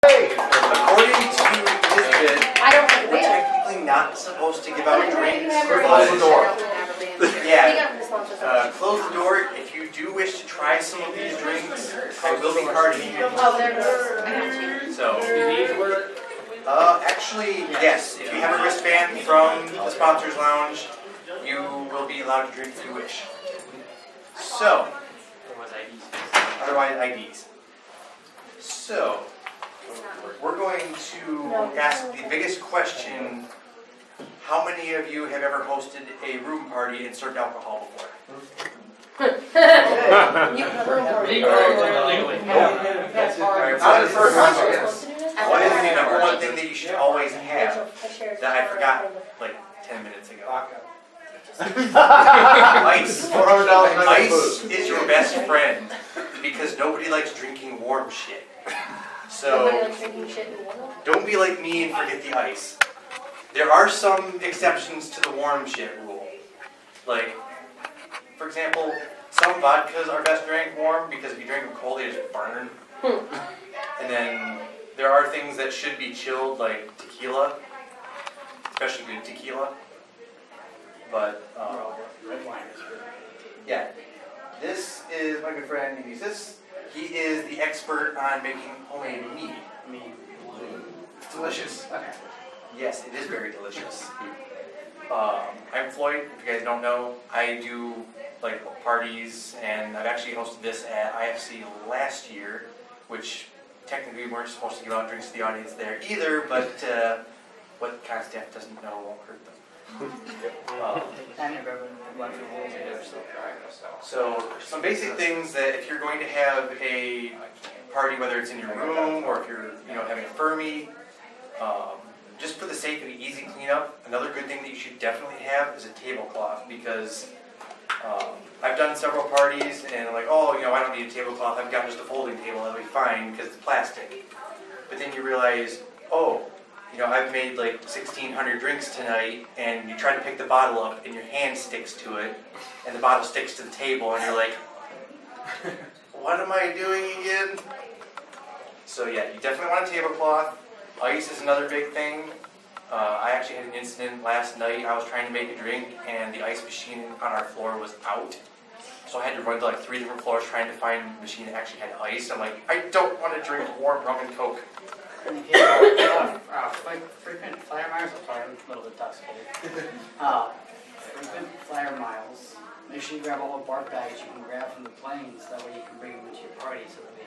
According to Lisbeth, we're technically not supposed to give out drinks. Close the door. Yeah. Close the door. If you do wish to try some of these drinks, I will be carding you. Oh, there it goes. So, actually, yes. If you have a wristband from the sponsors lounge, you will be allowed to drink if you wish. So, otherwise IDs. So, we're going to ask the biggest question. How many of you have ever hosted a room party and served alcohol before? What is the number one thing that you should always have that I forgot like 10 minutes ago? Ice. Ice is your best friend because nobody likes drinking warm shit. So don't be like me and forget the ice. There are some exceptions to the warm shit rule. Like, for example, some vodkas are best drank warm because if you drink them cold, they just burn. And then there are things that should be chilled, like tequila, especially good tequila. But, yeah. This is my good friend, he is the expert on making homemade mead. It's delicious. Okay. Yes, it is very delicious. I'm Floyd, if you guys don't know. I do like parties, and I've actually hosted this at IFC last year, which technically we weren't supposed to give out drinks to the audience there either, but what kind of staff doesn't know won't hurt them. So, some basic things that if you're going to have a party, whether it's in your room or if you're having a Fermi, just for the sake of the easy cleanup, another good thing that you should definitely have is a tablecloth because I've done several parties and I'm like, oh, I don't need a tablecloth, I've got just a folding table, that'll be fine because it's plastic. But then you realize, oh, I've made like 1,600 drinks tonight, and you try to pick the bottle up, and your hand sticks to it, and the bottle sticks to the table, and you're like, what am I doing again? So yeah, you definitely want a tablecloth. Ice is another big thing. I actually had an incident last night. I was trying to make a drink, and the ice machine on our floor was out. So I had to run to like 3 different floors trying to find a machine that actually had ice. I'm like, I don't want to drink warm rum and Coke. Frequent flyer miles, I'm sorry, I'm a little bit intoxicated. Frequent flyer miles, make sure you grab all the bark bags you can grab from the planes, that way you can bring them into your party so that they...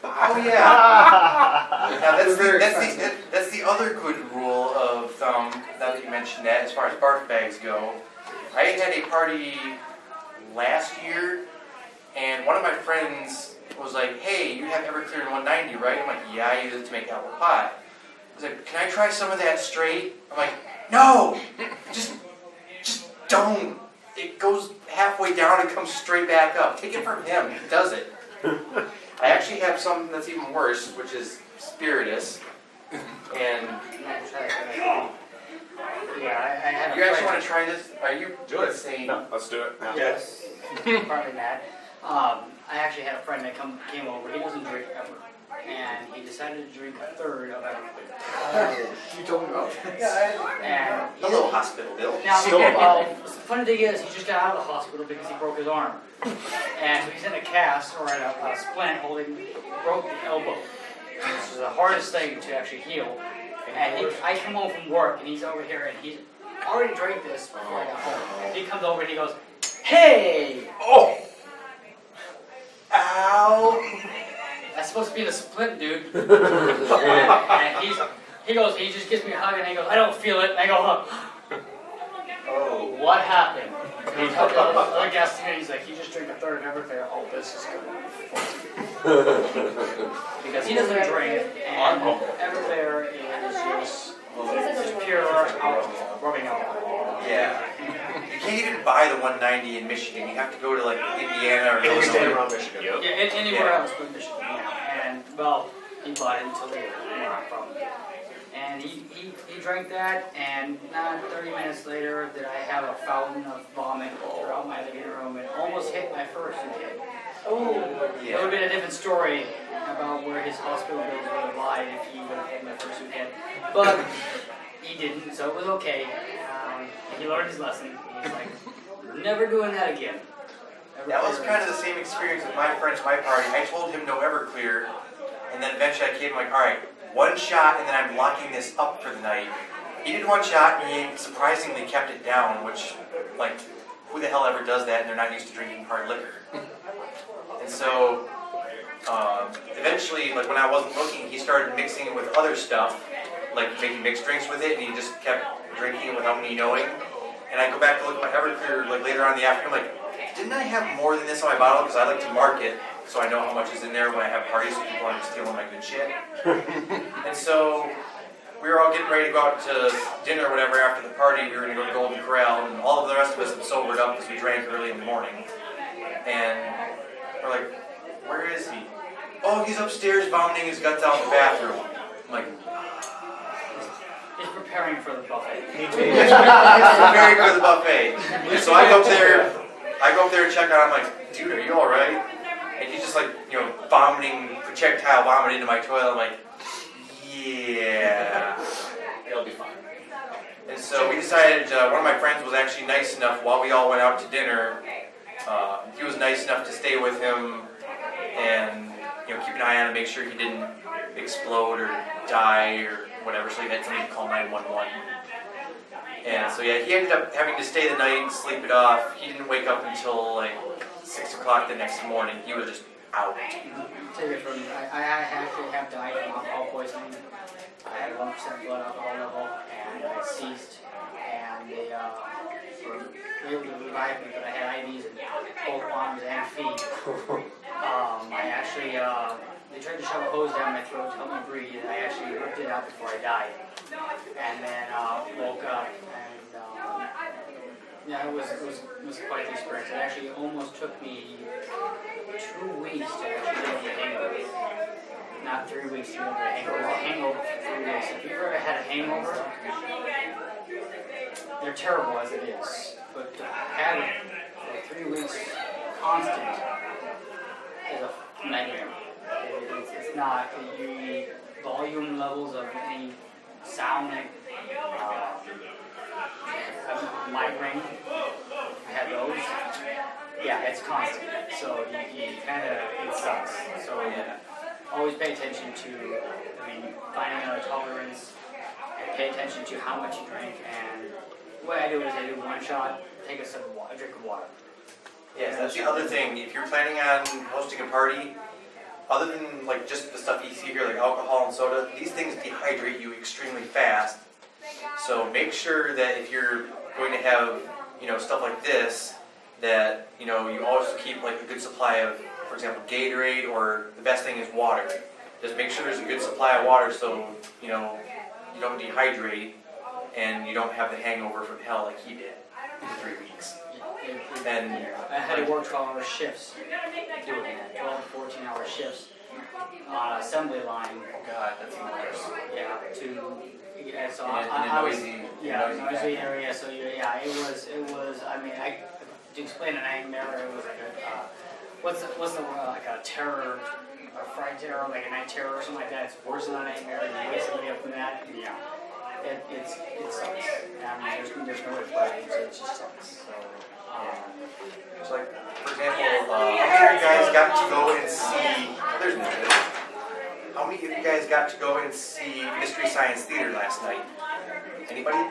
Oh yeah! Now that's the other good rule of thumb, now that you mentioned that, as far as bark bags go. I had a party last year, and one of my friends was like, hey, you have Everclear in 190, right? I'm like, yeah, I use it to make apple pie. I was like, can I try some of that straight? I'm like, no! Just don't. It goes halfway down and comes straight back up. Take it from him. He does it. I actually have something that's even worse, which is spiritus. And yeah, I have you actually want to try this? Are you saying? No, let's do it. Yes. Partly that. I actually had a friend that came over. He doesn't drink ever, and he decided to drink a third of everything. You told me about And a little hospital bill. Now, the funny thing is, he just got out of the hospital because he broke his arm, and so he's in a cast or in a splint, broke the elbow. This is the hardest thing to actually heal. And I come home from work, and he's over here, and he's already drank this before I got home. And he comes over and he goes, "Hey!" Oh. Ow! That's supposed to be the splint, dude. and he just gives me a hug and he goes, I don't feel it. And I go, oh, what happened? And he told the other guest to me, he's like, you just drink a third of everything. Oh, this is good. Because he doesn't drink, and Everclear is just pure alcohol, rubbing alcohol. Yeah. You can't even buy the 190 in Michigan. You have to go to like Indiana or Illinois. Around Michigan. Yeah, anywhere else but Michigan. Yeah. And well, he bought it in Toledo, where I'm from. And he drank that, and not 30 minutes later did I have a fountain of vomit throughout my living room and almost hit my first kid. Oh, yeah. It would have been a different story. about where his hospital bills would have lied if he would have had my first weekend. But he didn't, so it was okay. He learned his lesson. He's like, never doing that again. That was kind of the same experience with my friend's my party. I told him no Everclear, and then eventually I came like, all right, one shot, and then I'm locking this up for the night. He did one shot, and he surprisingly kept it down, which, like, who the hell ever does that and they're not used to drinking hard liquor? And so, eventually, like, when I wasn't looking, he started mixing it with other stuff, like making mixed drinks with it, and he just kept drinking it without me knowing. And I go back to look at my Everclear, like, later on in the afternoon, like, didn't I have more than this on my bottle? Because I like to mark it, so I know how much is in there when I have parties, so people aren't stealing my good shit. And so, we were all getting ready to go out to dinner or whatever after the party. We were going to go to Golden Corral, and all of the rest of us had sobered up because we drank early in the morning. And we're like, where is he? Oh, he's upstairs vomiting his guts out in the bathroom. I'm like, He's preparing for the buffet. he's preparing for the buffet. And so I go up there and check on him, like, dude, are you alright? And he's just like, vomiting, projectile vomit into my toilet. I'm like, yeah. It'll be fine. And so we decided, one of my friends was actually nice enough, while we all went out to dinner, he was nice enough to stay with him and keep an eye on him, make sure he didn't explode or die or whatever, so he had somebody to call 911. And so yeah, he ended up having to stay the night and sleep it off. He didn't wake up until like 6 o'clock the next morning. He was just out. I actually have died from alcohol poisoning. I had a 1% blood alcohol level, and I ceased. And they were able to revive me, but I had IVs in both arms and feet. I actually, they tried to shove a hose down my throat to help me breathe, and I actually ripped it out before I died. And then woke up, and yeah, it was quite the experience. It actually almost took me 2 weeks to actually get over the hangover. Not 3 weeks to get over the hangover. It was a hangover for 3 days. If you've ever had a hangover, they're terrible as it is. But to have it for 3 weeks constant is a nightmare. It's not the volume levels of any sound. Migraine. I had those. Yeah, it's constant. So you kind of, it sucks. So yeah, always pay attention to, finding out a tolerance, and pay attention to how much you drink. And the way I do it is I do one shot, take a sip of water, a drink of water. Yes, that's the other thing. If you're planning on hosting a party, other than like just the stuff you see here, like alcohol and soda, these things dehydrate you extremely fast. So make sure that if you're going to have, stuff like this, that, you always keep like a good supply of, for example, Gatorade, or the best thing is water. Just make sure there's a good supply of water so, you don't dehydrate and you don't have the hangover from hell like he did for 3 weeks. And I had to work 12-hour shifts doing that, 12 to 14-hour shifts on an assembly line. oh God, that's even worse. Yeah, so noisy area. So yeah, it was. To explain a nightmare, it was like what's the word, like a terror, a fright terror, like a night terror or something like that. It's worse than a nightmare. You wake somebody up from that. Yeah, it sucks. There's no way to put it. It just sucks. So like, for example, how many of you guys got to go and see? There's no good. How many of you guys got to go and see Mystery Science Theater last night? Anybody?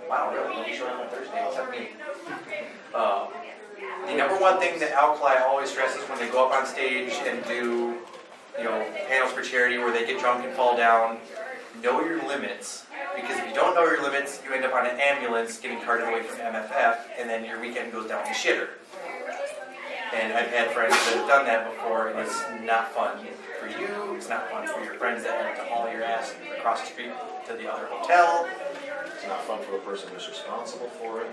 Wow, really? Nobody showed up on Thursday except me. The number one thing that Alkali always stresses when they go up on stage and do, panels for charity where they get drunk and fall down, know your limits. Because if you don't know your limits, you end up on an ambulance getting carted away from MFF, and then your weekend goes down the shitter. And I've had friends that have done that before, and it's not fun for you. It's not fun for your friends that have to haul your ass across the street to the other hotel. It's not fun for the person who's responsible for it.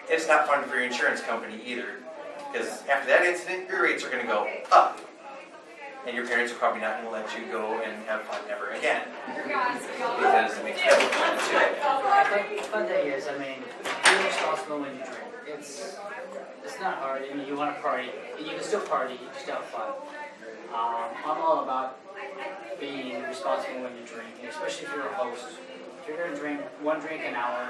It's not fun for your insurance company either. Because after that incident, your rates are going to go up. And your parents are probably not going to let you go and have fun ever again. Because it makes them fun too. The fun thing is, being responsible when you drink. It's not hard. You want to party. You can still party. You can still have fun. I'm all about being responsible when you drink, and especially if you're a host. If you're going to drink one drink an hour,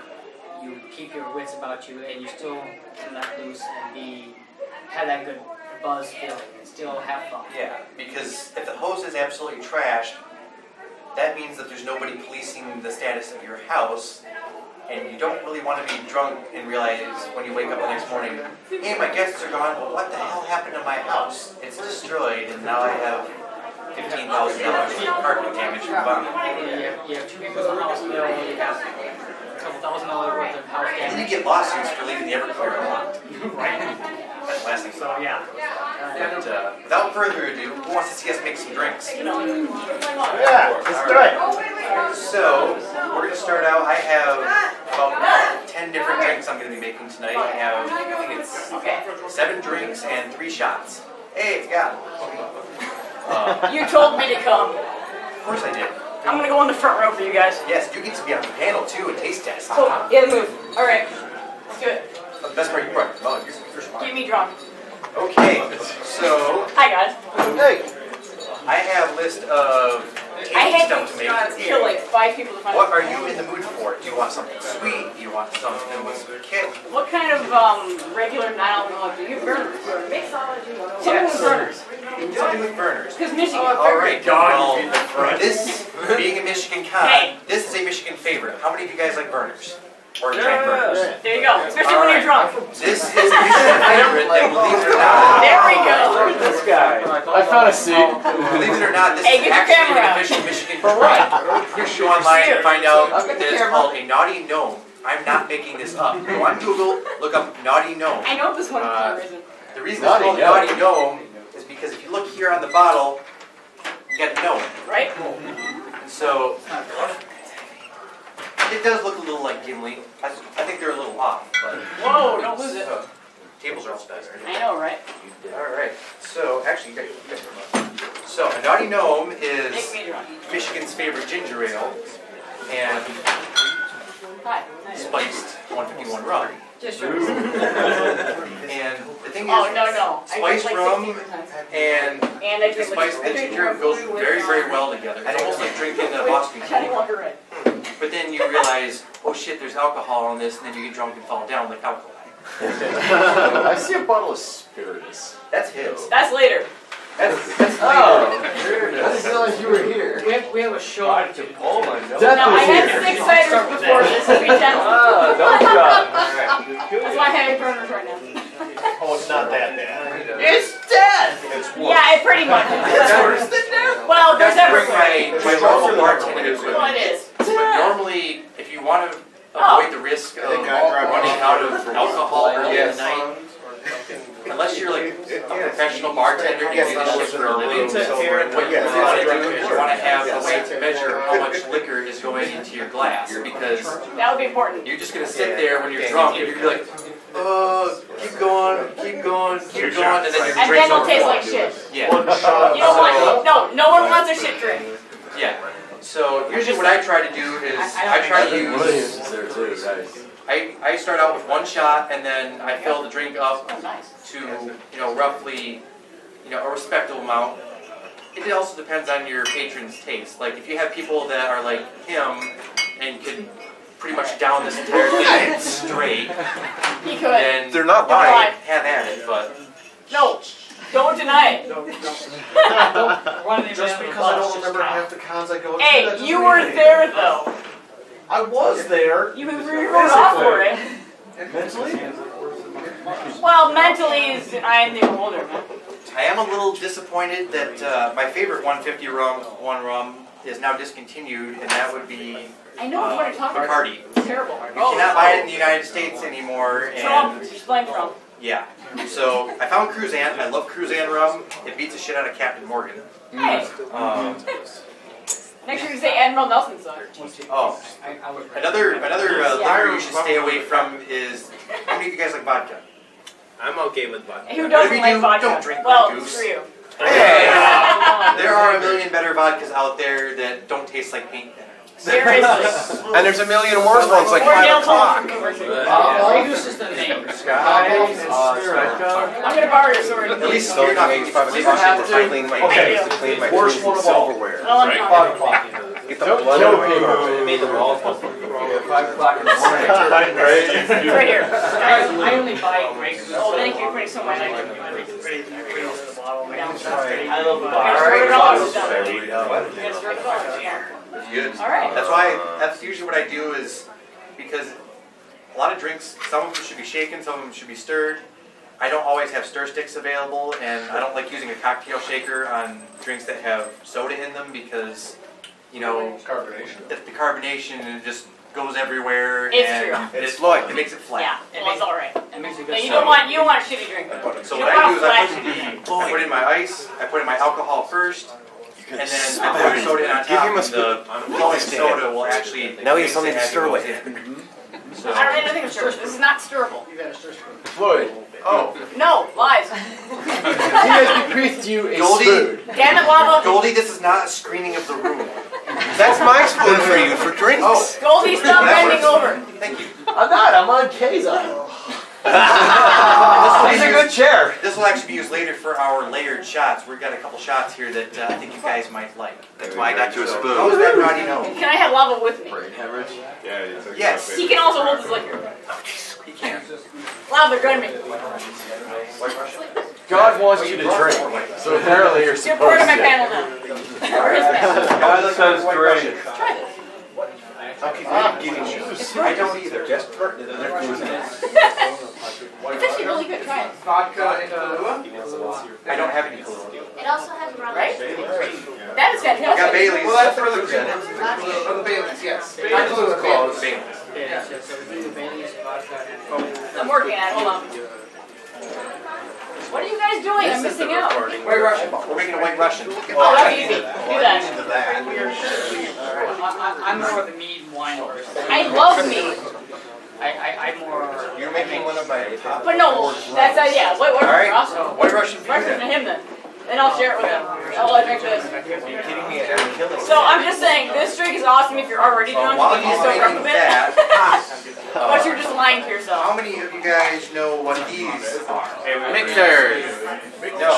you keep your wits about you, and you still can let loose and have that good buzz feeling, and still have fun. Yeah, because if the host is absolutely trashed, that means that there's nobody policing the status of your house, and you don't really want to be drunk and realize when you wake up the next morning, hey, my guests are gone, well, what the hell happened to my house? It's destroyed, and now I have $15,000 in apartment damage from bomb. You have 2 people in the house bill, you have a couple $1,000 worth of house And damage. you get lawsuits for leaving the Everclear unlocked. Right. That's the last thing. So, yeah. But without further ado, who wants to see us make some drinks? Yeah, let's do it. So, we're going to start out. I have about 10 different drinks I'm going to be making tonight. I think it's 7 drinks and 3 shots. Hey, it's got You told me to come. Of course I did. I'm gonna go on the front row for you guys. Yes, you get to be on the panel too and taste test. Cool. Yeah, move. All right. Let's do it. The best part you brought. Oh, you're first one. Get me drunk. Okay, so Hi guys. Hey. I have a list of I tasty had stuff to make. kill like 5 people to find. What are you in the mood for? Do you want something sweet? Do you want something with some kick? What kind of regular non-alcoholic do you burn? Mixology. Something with burners. Something with burners. Because Michigan. All right, Dog. well, this being a Michigan con, this is a Michigan favorite. How many of you guys like burners? Or tried burners? There you go. Especially All when right. you're drunk. This is a Michigan favorite that, believe it or not, There we go. This guy. I found a seat. believe it or not, this Hey, is get your actually camera an out. official Michigan drink. You can go online and find out that it's called a naughty gnome. I'm not making this up. Go on Google, look up naughty gnome. I know this one for some reason. The reason it's called naughty gnome is because if you look here on the bottle, you got a gnome. Right? So it does look a little like Gimli. I think they're a little off, but Whoa, don't lose it. tables are all spent. I know, right? All right. So actually, you guys so a naughty gnome Make is me drunk. Michigan's favorite ginger ale, and Hi. spiced 151 rum. Just sure. And the thing is, Oh, no. I drink spiced like rum 60 times. and And I the drink spice of the ginger goes very, very well together. It's almost like drinking a Boston Johnny Tea. Walker Red. But then you realize, oh shit, there's alcohol in this, and then you get drunk and fall down like alcohol. I see a bottle of spiritus. That's his. That's later. That's Oh, there it is. I didn't realize you were here. We have a shot to Oh my god. Now, I had 6 ciders before this. It'll be 10. Ah, don't That's why I have burners right now. Oh, it's not that bad. It's dead! It's worse. Yeah, it pretty much is. It's worse than that. Well, there's That's bring everything. my normal bartending equipment. Well, it is. But normally, if you want to avoid the risk of running out of alcohol early in the night, unless you're like a professional bartender and you do this shit for a living, what you want to do is you want to have a way to measure how much liquor is going into your glass, because That would be important. you're just going to sit there when you're drunk and you're going to be like, keep going, and then your And drink's then it'll over. taste like shit. Yeah. You don't want no one wants a shit drink. Yeah. So usually what I try to do is I try to use, there too, right? I start out with 1 shot and then I fill the drink up Oh, nice. to, roughly, a respectable amount. It also depends on your patron's taste. Like if you have people that are like him and could pretty much down this entire thing straight, He could. then They're not lying. lying. Have at it, but No, don't deny it. Just because I don't remember half the cons I go to. that Hey, doesn't you mean were anything. there though. I was there. You were off for it. Mentally? Well, mentally is I'm the older man. I am a little disappointed that my favorite 150 rum is now discontinued, and that would be I know what you're talking about. Bacardi. It's terrible. You cannot buy it in the United States anymore, Trump. and Just blame Trump. yeah. So I found Cruzan. I love Cruzan rum. It beats the shit out of Captain Morgan. Hey, make sure you say Admiral Nelson's son. Oh, another liquor you should stay away from is. How many of you guys like vodka? I'm okay with vodka. Who doesn't Whatever you like do, vodka? don't drink Well, Goose. screw you. Hey, there are a million better vodkas out there that don't taste like paint thinner. Seriously. And there's a million worse ones like Or 5 Neil o'clock. Grey Goose is the name. I'm gonna borrow your sword. At least you're not making 5 o'clock to clean my Okay. to clean my Worst tools one and of all. silverware. Oh, I'm fine. Get the Don't blood kill out of my people. car. It made the walls. 5 o'clock in the morning. It's right here. I only buy Grey Goose. Oh, thank you for putting so much. I like it pretty the bottle. I love the $100 done. There we go. It's $100. Yeah. Good. All right. That's why, that's usually what I do is, because a lot of drinks, some of them should be shaken, some of them should be stirred. I don't always have stir sticks available, and I don't like using a cocktail shaker on drinks that have soda in them because, you know, Carbonation. the carbonation and it just goes everywhere. It's and true. It makes it flat. Yeah, well, it's all right. It makes a No, good you don't want a shitty drink. So You what don't I want do a is flat. I put in my ice, I put in my alcohol first, and then I pour the soda in on Give top, him a and spoon. the flowing soda will actually Now he mix has something it to as it stir goes with. in. I don't need anything to stir. This is not stirrable. You got a stir spoon. Floyd, Oh, No, lies. he has bequeathed you a Goldie. spoon. Damn it, Lava. Goldie, this is not a screening of the room. That's my spoon for you for drinks. Oh, Goldie, stop That bending works. over. thank you. I'm not, I'm on K's aisle. This He's a good chair. This will actually be used later for our layered shots. We've got a couple shots here that I think you guys might like. That's why I got you a spoon. How is that naughty no? Can I have Lava with me? Brain hemorrhage. Yes, He can also hold his liquor. he can. Lava, join me. White Russian? God wants you to drink, so apparently you're You're part supposed of my to. panel now. Or his panel. God says great. Try this. Okay, giving you. I don't either. Just It's actually really good. Try it. vodka and Kahlua? I don't have any Kahlua. It also has rum. Right? That is I got fantastic. Bailey's. Well, that's for the for the Baileys, yes. Kahlua is called Bailey's. Yeah, so we do Bailey's, vodka, and I'm working on it. Hold on. What are you guys doing? I'm missing out. White Russian. We're making a White Russian. Oh, that's easy. Do that. I'm more of a mead wine person. I love meat. I'm more. You're making one of my top. But no, that's, yeah. What, All right. awesome. White Russian for you Breakfast to then. him then. Then I'll share it with him. I'll let drink this. Are you kidding me? I'm killing you. So I'm just saying, this drink is awesome if you're already drunk While and you he's soak up a making bit. that, But you're just lying to how yourself. many of you guys know what these are? Mixers. No.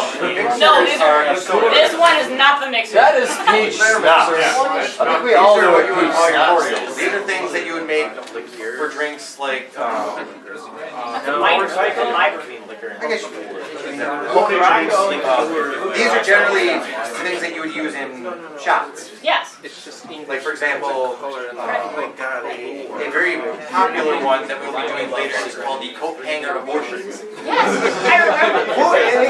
No, these are. soda. This one is not the mixer. That is peach snap. I think we all know what peach snap is. These are things that you would make for drinks like, That's a lighter. It's a lighter. I guess these are generally things that you would use in shots. Yes. Like for example, a very popular one that we'll be doing later is called the coat hanger abortions. Yes. I remember.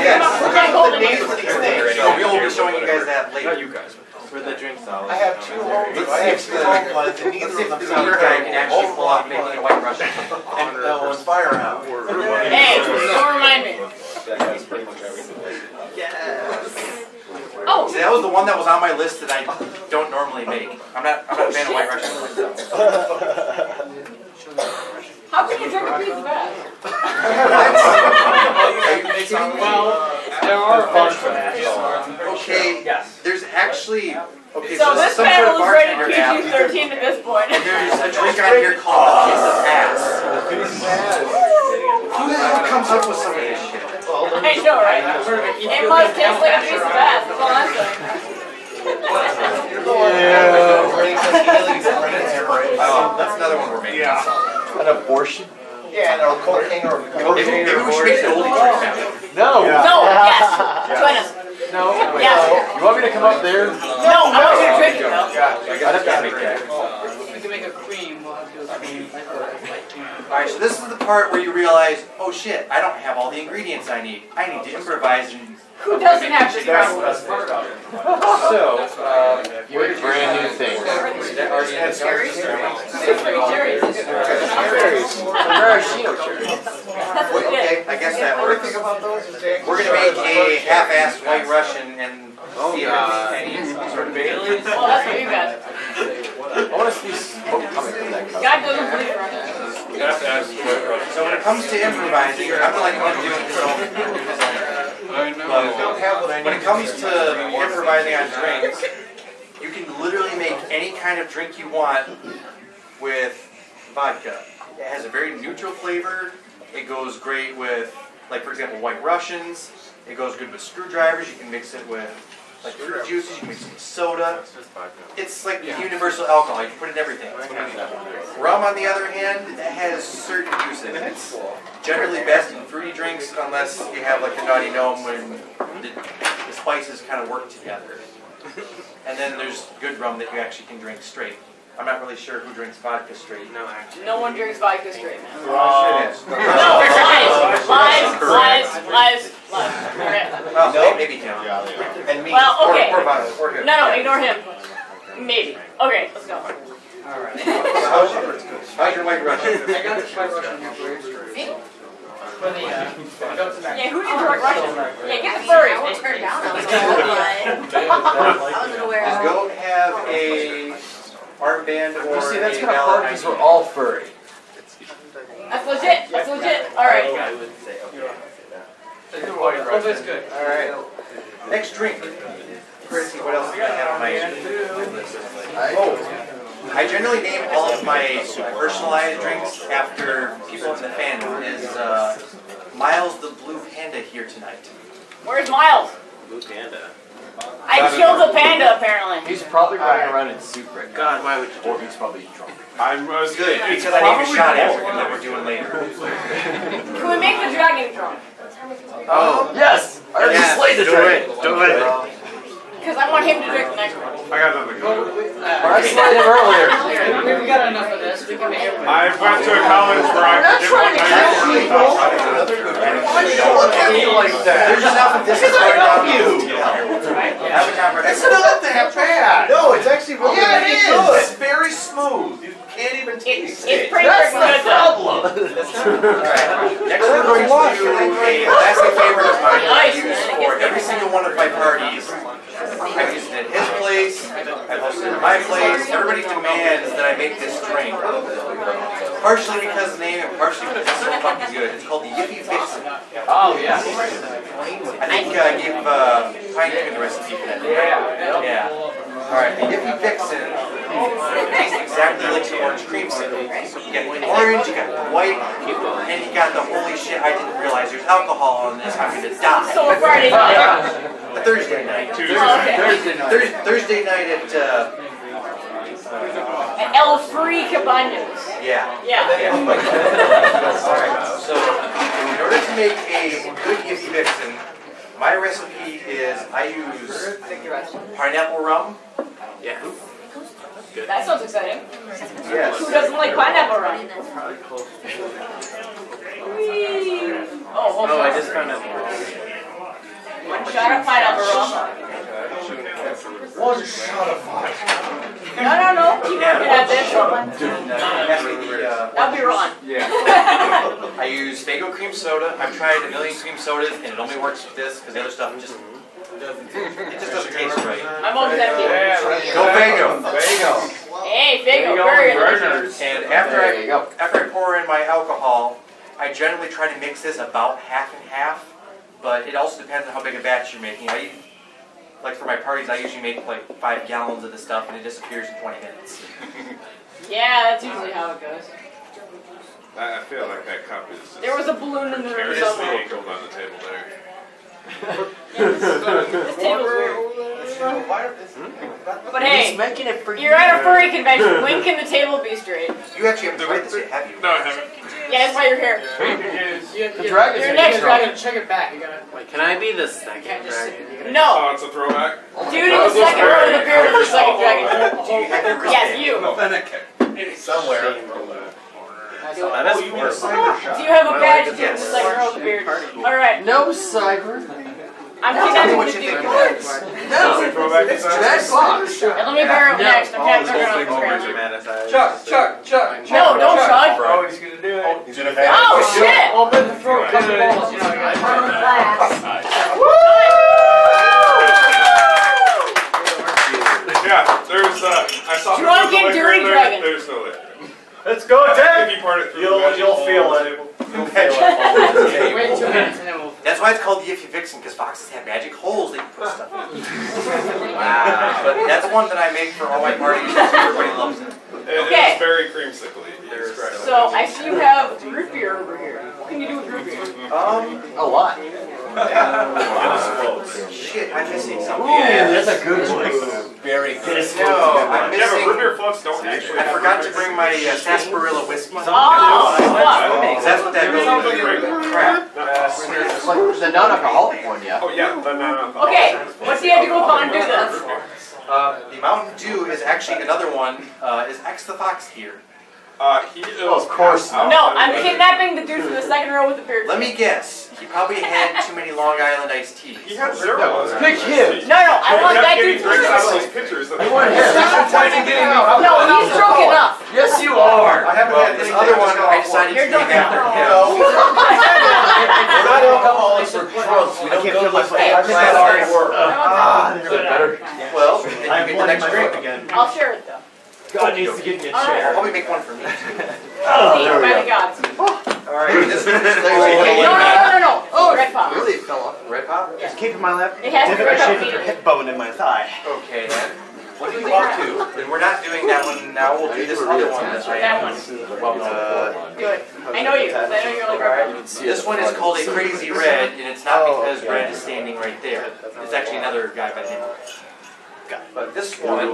Yes. I'm holding Names it. of these things. So we will be showing you guys that later. For the drink salad. I have two home. Let's see if the ones and neither of them guy can actually pull off making a White Russian. And that one's fire out. Hey, don't remind me. Oh, See, that was the one that was on my list that I don't normally make. I'm not a fan of White Russians myself. how can you drink a pizza fast? Well, there are fun for that. Okay, there's actually, okay, So so this some sort panel of is rated bartender app. PG-13 at this point. There's a drink on here called Kiss of Ass. Who the hell comes up with some of this shit? I know, right? It must taste like a piece of ass. That's all I'm saying. That's another one we're making. An abortion? Yeah, and our coat hanger. Maybe we should make Goldie drink that. No. No, yes. Join us. No. Yes. You want me to come up there? No, I want you to drink it though. I'd have to make that. We can make a cream. We'll have to do a cream. Alright, so this is the part where you realize, oh shit, I don't have all the ingredients I need. I need to improvise and... Who doesn't have this problem? So, Brand new thing. Cherries? Cherries. Maraschino cherries. That's what it is. okay, I guess that works. We're gonna make a half-assed White Russian and see if it's sort of Bailey's. Well, that's what you got. I want to see smoke coming from that cup. God doesn't believe it right now. So when it comes to improvising, I'm like one doing his own. But when it comes to improvising on drinks, you can literally make any kind of drink you want with vodka. It has a very neutral flavor. It goes great with, like for example, White Russians. It goes good with screwdrivers. You can mix it with like fruit juices. You can mix it with soda. It's like universal alcohol. You can put it in everything. Rum, on the other hand, it has certain uses. It's generally best in fruity drinks unless you have like a naughty gnome when the spices kind of work together. And then there's good rum that you actually can drink straight. I'm not really sure who drinks vodka straight. No, actually. No one drinks vodka straight, man. No, Lies. Okay. well, maybe him. And me. Well, okay. Or vodka. Or good. No, ignore him. Maybe. Okay, let's go. Alright. How's your White Russian? I got this White Russian here for you. For the goats and Yeah, who needs White Russian? Yeah, get the furry. I won't turn down. I wasn't aware Does of goat have a armband or See, that's a kind of valid hard because ID? we're all furry. That's legit. That's legit. Alright. I wouldn't say, okay. Oh, that's good. Alright. Next drink. Chrissy, what else do I have on my list? Oh. I generally name all of my personalized drinks after people in the fandom. Is Miles the Blue Panda here tonight? Where's Miles? Blue Panda. I killed a panda, apparently. He's probably running around in soup right now. God, why would you? Or he's probably drunk. I was Good, because I named a shot after him that we're doing later. Can we make the dragon drunk? Oh, Yes! I already slayed the do dragon! it. Do it. Because I want him to drink the next one. I got nothing. I slayed him earlier. We got enough of this. We can make it. I went to a college where I not trying to kill people! Why do you look at me like that? There's enough of this. Because I know you! It's not that bad. No, it's actually really good. It's very smooth. You can't even taste It's it. pretty That's freaking the good though. problem! Alright, next we're going to do a classic favorite of mine that I use for every single one of my parties. I've used it at his place, I've hosted it at my place. Everybody demands that I make this drink. Partially because of the name and partially because it's so fucking good. It's called the Yippee Vixen. Oh, yeah. I think I gave Pine the recipe for that. Yeah. Alright, the Yippee Vixen tastes exactly like the orange creamsicle. You got the orange, you got the white, and you got the holy shit, I didn't realize there's alcohol on this, I'm gonna die. So Friday night. A Thursday night. Thursday night at El Free Cabanos. yeah. Yeah. Alright, so in order to make a good Yippee Vixen, my recipe is I use pineapple rum. Yeah. That sounds exciting. Yes. Who doesn't like pineapple rum? Oh, hold on. I just found out. One shot of pineapple rum. One shot of vodka. No. Keep looking at this. That'll be Ron. I use Faygo cream soda. I've tried a million cream sodas and it only works with this because the other stuff just doesn't taste right. I'm always empty. Go Faygo. Hey, Faygo, very delicious. And after I pour in my alcohol, I generally try to mix this about half and half, but it also depends on how big a batch you're making. Like for my parties, I usually make like 5 gallons of the stuff and it disappears in 20 minutes. Yeah, that's usually how it goes. I feel like that cup is just... There was a balloon in the room There is somewhere. the angled on the table there. This table's weird. But hey, He's making it for you're at a furry convention. When can the table be straight? You actually haven't tried this yet, have you? No, I haven't. Yeah, that's why you're here. The dragon's You're in next, here. dragon. Check it back. You gotta. Wait, can I be the You second can't just sit. dragon? You gotta. No. Oh, it's a throwback? Dude in the second row of the beard is the second dragon. Yes, you. Somewhere. That is You want a cider shot? Do you have a badge to Yes. the second row of the beard? Alright. No, Cyber. I'm Tell me kidnapping what the you dude. think of this. No. Throwback It's inside? Bad box. And let me bear him next. I'm All tapping this her whole on thing the over screen. Chuck. No, don't chug. Oh, he's gonna do it. He's gonna Oh, shit! Well, then throw a couple balls. You know, you gotta try it. glass. Yeah, there's, I saw Drunk the and liquor dirty in there. dragon. There's no liquor. Let's go, If Ted. you part it through You'll the feel it. table. You'll feel it. Wait 2 minutes and then we'll. That's why it's called the Iffy Vixen, because foxes have magic holes they can put stuff in. Wow. But that's one that I make for all my parties. Everybody loves it. Okay. It's very creamsicle-y. It's correct. So I see you have root beer over here. What can you do with root beer? A lot. Shit, I'm missing something. That's a good one. Very good. No, I'm Yeah, but root missing. beer floats don't actually. I forgot to bring my sarsaparilla whiskey. Oh, fuck. That's what that It sounds like goes regular with. Crap. It's like the non-alcoholic one, yeah. Oh yeah, but no. Okay, what do you have to go on and do this? The Mountain Dew is actually another one. Is X the Fox here? He of course not. No, I'm kidnapping the dude from the second row with the beard. Let me guess. He probably had too many Long Island iced teas. He had 0. Pick him. No, I want that dude drinks out of those first. pitchers. You want him. No, he's drunk enough. Yes, you are. I haven't had this other one. I decided You're to drunk take after enough. him. We're not alcoholics, we're drunks. We don't go to the class work. Well, then you get the next drink. I'll share it though. God needs to give me a All chair. right. I'll probably make one for me. Please, by the gods. Alright, this one's No. Oh, red pop. Really, it fell off. Red pop? Just keep in my lap. It has to Different break up shape of your immediately. hip bone in my thigh. Okay, then. What do you want to? Then we're not doing that one now. We'll do this other one. That one. Do it. I know you, because I know you're like red pop. This one is called a Crazy Red, and it's not because Red is standing right there. It's actually another guy by the name of Red. But this one, I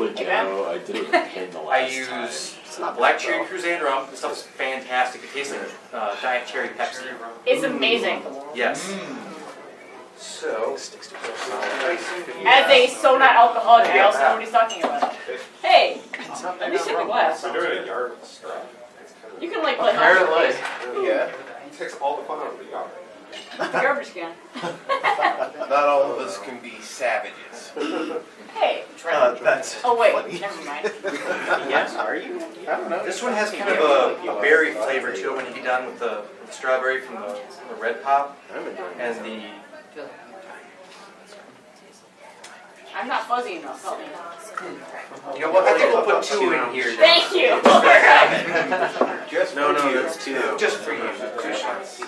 use black cherry Cruzan rum. This stuff's fantastic. It tastes like Diet Cherry Pepsi. It's amazing. Yes. So, As a so not alcoholic, I also know what he's talking about. Hey, let me sip the glass. We're doing a yard with straw. You can like play house. Yeah. It takes all the fun out of the yard. Garbage can. Not all of us can be savages. Hey. That's Oh wait, never mind. yes, are you? I don't know. this one has kind of a berry flavor to it when you get done with the strawberry from the red pop and the. I'm not fuzzy enough. Help me. You know what? I think we'll put 2 in here. Thank you. Just no, that's 2. Just for you, 2 shots.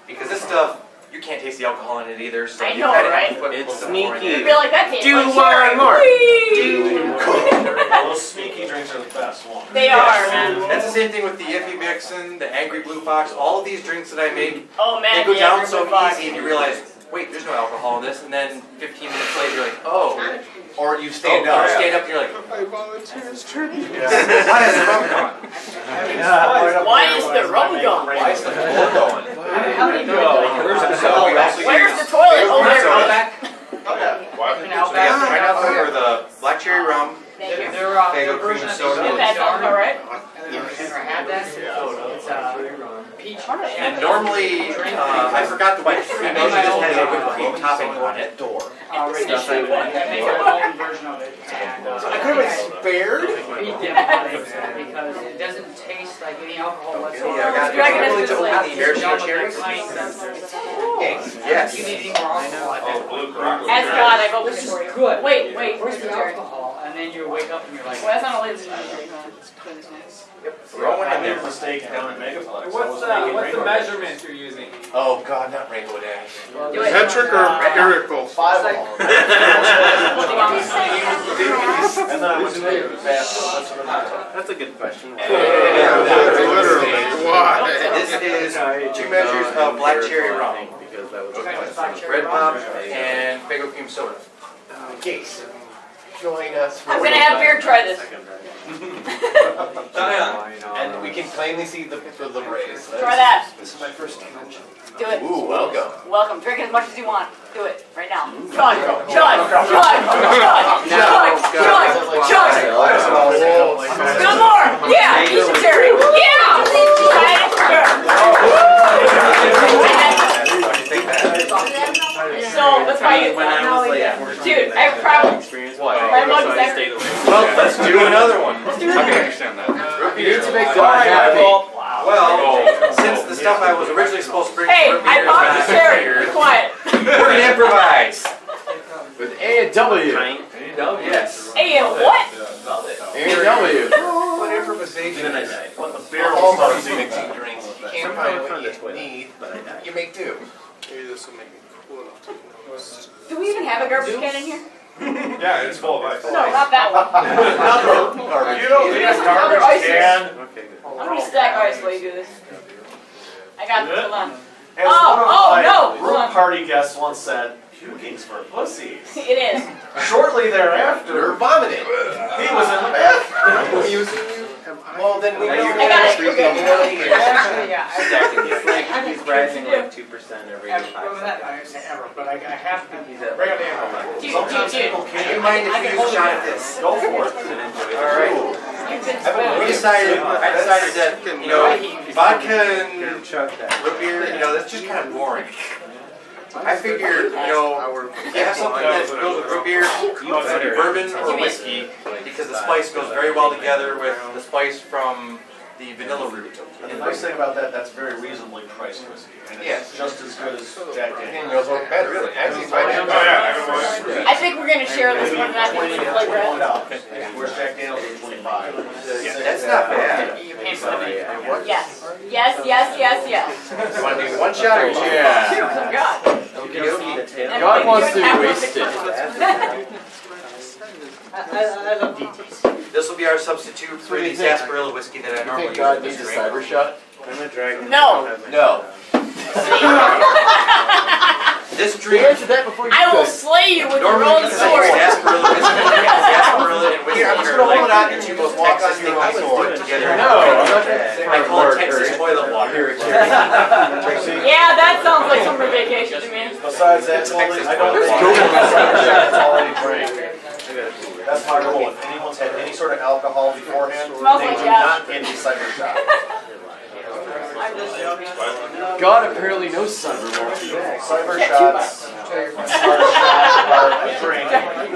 Because this stuff, you can't taste the alcohol in it either. So I you know, kinda right? have to put It's some more in sneaky. I feel like that tastes Do like one cherry. more. Whee! Those sneaky drinks are the best ones. They are, man. That's the same thing with the Iffy Vixen, the Angry Blue Fox, all of these drinks that I make, Oh man, they go the down Angry so Blue Fox. easy and you realize, wait, there's no alcohol in this, and then 15 minutes later you're like, oh. Or you stand Or up. you stand up and you're like, I volunteers tribute. why is the rum gone? Why is the rum gone? Why is the floor going? So we also Where's use the toilet? Oh, there. soda. Outback. What? So we have pineapple or the black cherry rum, Thank you. Their Faygo version cream of soda. That sounds about right. Never had that. It's peach. and normally, I forgot the white cream, it just has a whipped cream topping on it. Initially, I make my own version of it, and I could have been spared. beat them on it because it doesn't taste like any alcohol whatsoever. Yeah, I got Dragon it. is just like- Maraschino cherries? Yes. You need any more alcohol. Oh, blue Coroco. As God, I vote This this is for you. good. Wait, Where's the Jerry? alcohol? And then you wake up and you're like, Well, that's not a lady. Throw one I in made a there. mistake down at Megaplex. What's the measurement you're using? Oh God, not Rainbow Dash. Do it. Metric or empirical? 5 of them. And then I went to the bathroom. That's a good question. Literally. Why? This is 2 measures of black cherry rum, Because that was red pop, and Faygo cream soda. Case. Join us. I'm gonna have beer try this. And we can plainly see the rays. Try that. This is my first convention. Do it. Ooh, welcome. Welcome. Drink as much as you want. Do it right now. Chug, chug, chug, chug, chug, chug. Still more. Yeah, eat some cherry. Yeah. So let's buy you. when I was like, Dude, I have a problem. experience. What? My mug is I there. stayed away. Well, let's do another one. Let's do it. I can understand that. You need to make God happy. Well, since the stuff I was originally supposed to bring Hey, for I popped the cherry. Be quiet. we're gonna improvise. With A and W. Pint. Yes. Hey, and what? A and W. What improvisation And then I is died. what the barrel starts mixing drinks. You can't find what you need, but I died. you make do. Maybe this will make it cool. Do we even have a garbage can in here? Yeah, it's full of ice. No, not that one. Garbage. You don't need a Other garbage ices. can. Okay, good. I'm gonna stack ice while you do this. I got this, hold on. As one of Oh, my no, hold room on. party guests once said, puking's for pussies. It is. Shortly thereafter, vomiting. he was in the bathroom. Well, then we know. I got it. You're good. Actually, yeah. It's like he's rising like 2% every 5 Well, that I seconds. say ever, but I have to. He's at Rarely like, ever. Dude, Sometimes dude, people dude. can't. Do you mind if I we can use a hold shot it. at this? Go for it. Alright. You've been Have a spoiled. I decided that, you know, vodka and chug that. root beer, you know, that's just kind of boring. I figured, you know, if you have something that goes with root beer, it's going to be bourbon or whiskey, because the spice goes very well together with the spice from the vanilla root. And the nice thing about that, that's very reasonably priced whiskey. And it's just as good as Jack Daniels. Daniels or better, really. Actually, Oh, yeah. I think we're gonna share this one, and I think $20 we can play Brad. Where's Jack Daniels at 25? That's not bad. You pay for the meat. Yes. Yes, yes, yes, yes. You want to do one shot or two? Yeah. Two, oh God. You can see the tail. And God we wants do to have waste one it. I love DTs. This will be our substitute for the sarsaparilla whiskey that I You normally think God use. needs a cyber shot? I'm a dragon. No. No. This You drink answered that before you I will could. slay you with your normally own uses sword. sarsaparilla whiskey. Sarsaparilla and whiskey Here, I'm just are gonna hold it like out the and you two most just walk Texas on your things own put sword. together. No, I'm not I call it Texas toilet water. Yeah, that sounds like summer vacation to me. Besides that, I don't There's think COVID. that's all I drink. That's my rule. If anyone's had any sort of alcohol beforehand, Smells they like do gas. not get a cider shot. I'm just joking. God apparently knows cyber well too. Cider Yeah, shots are a drink.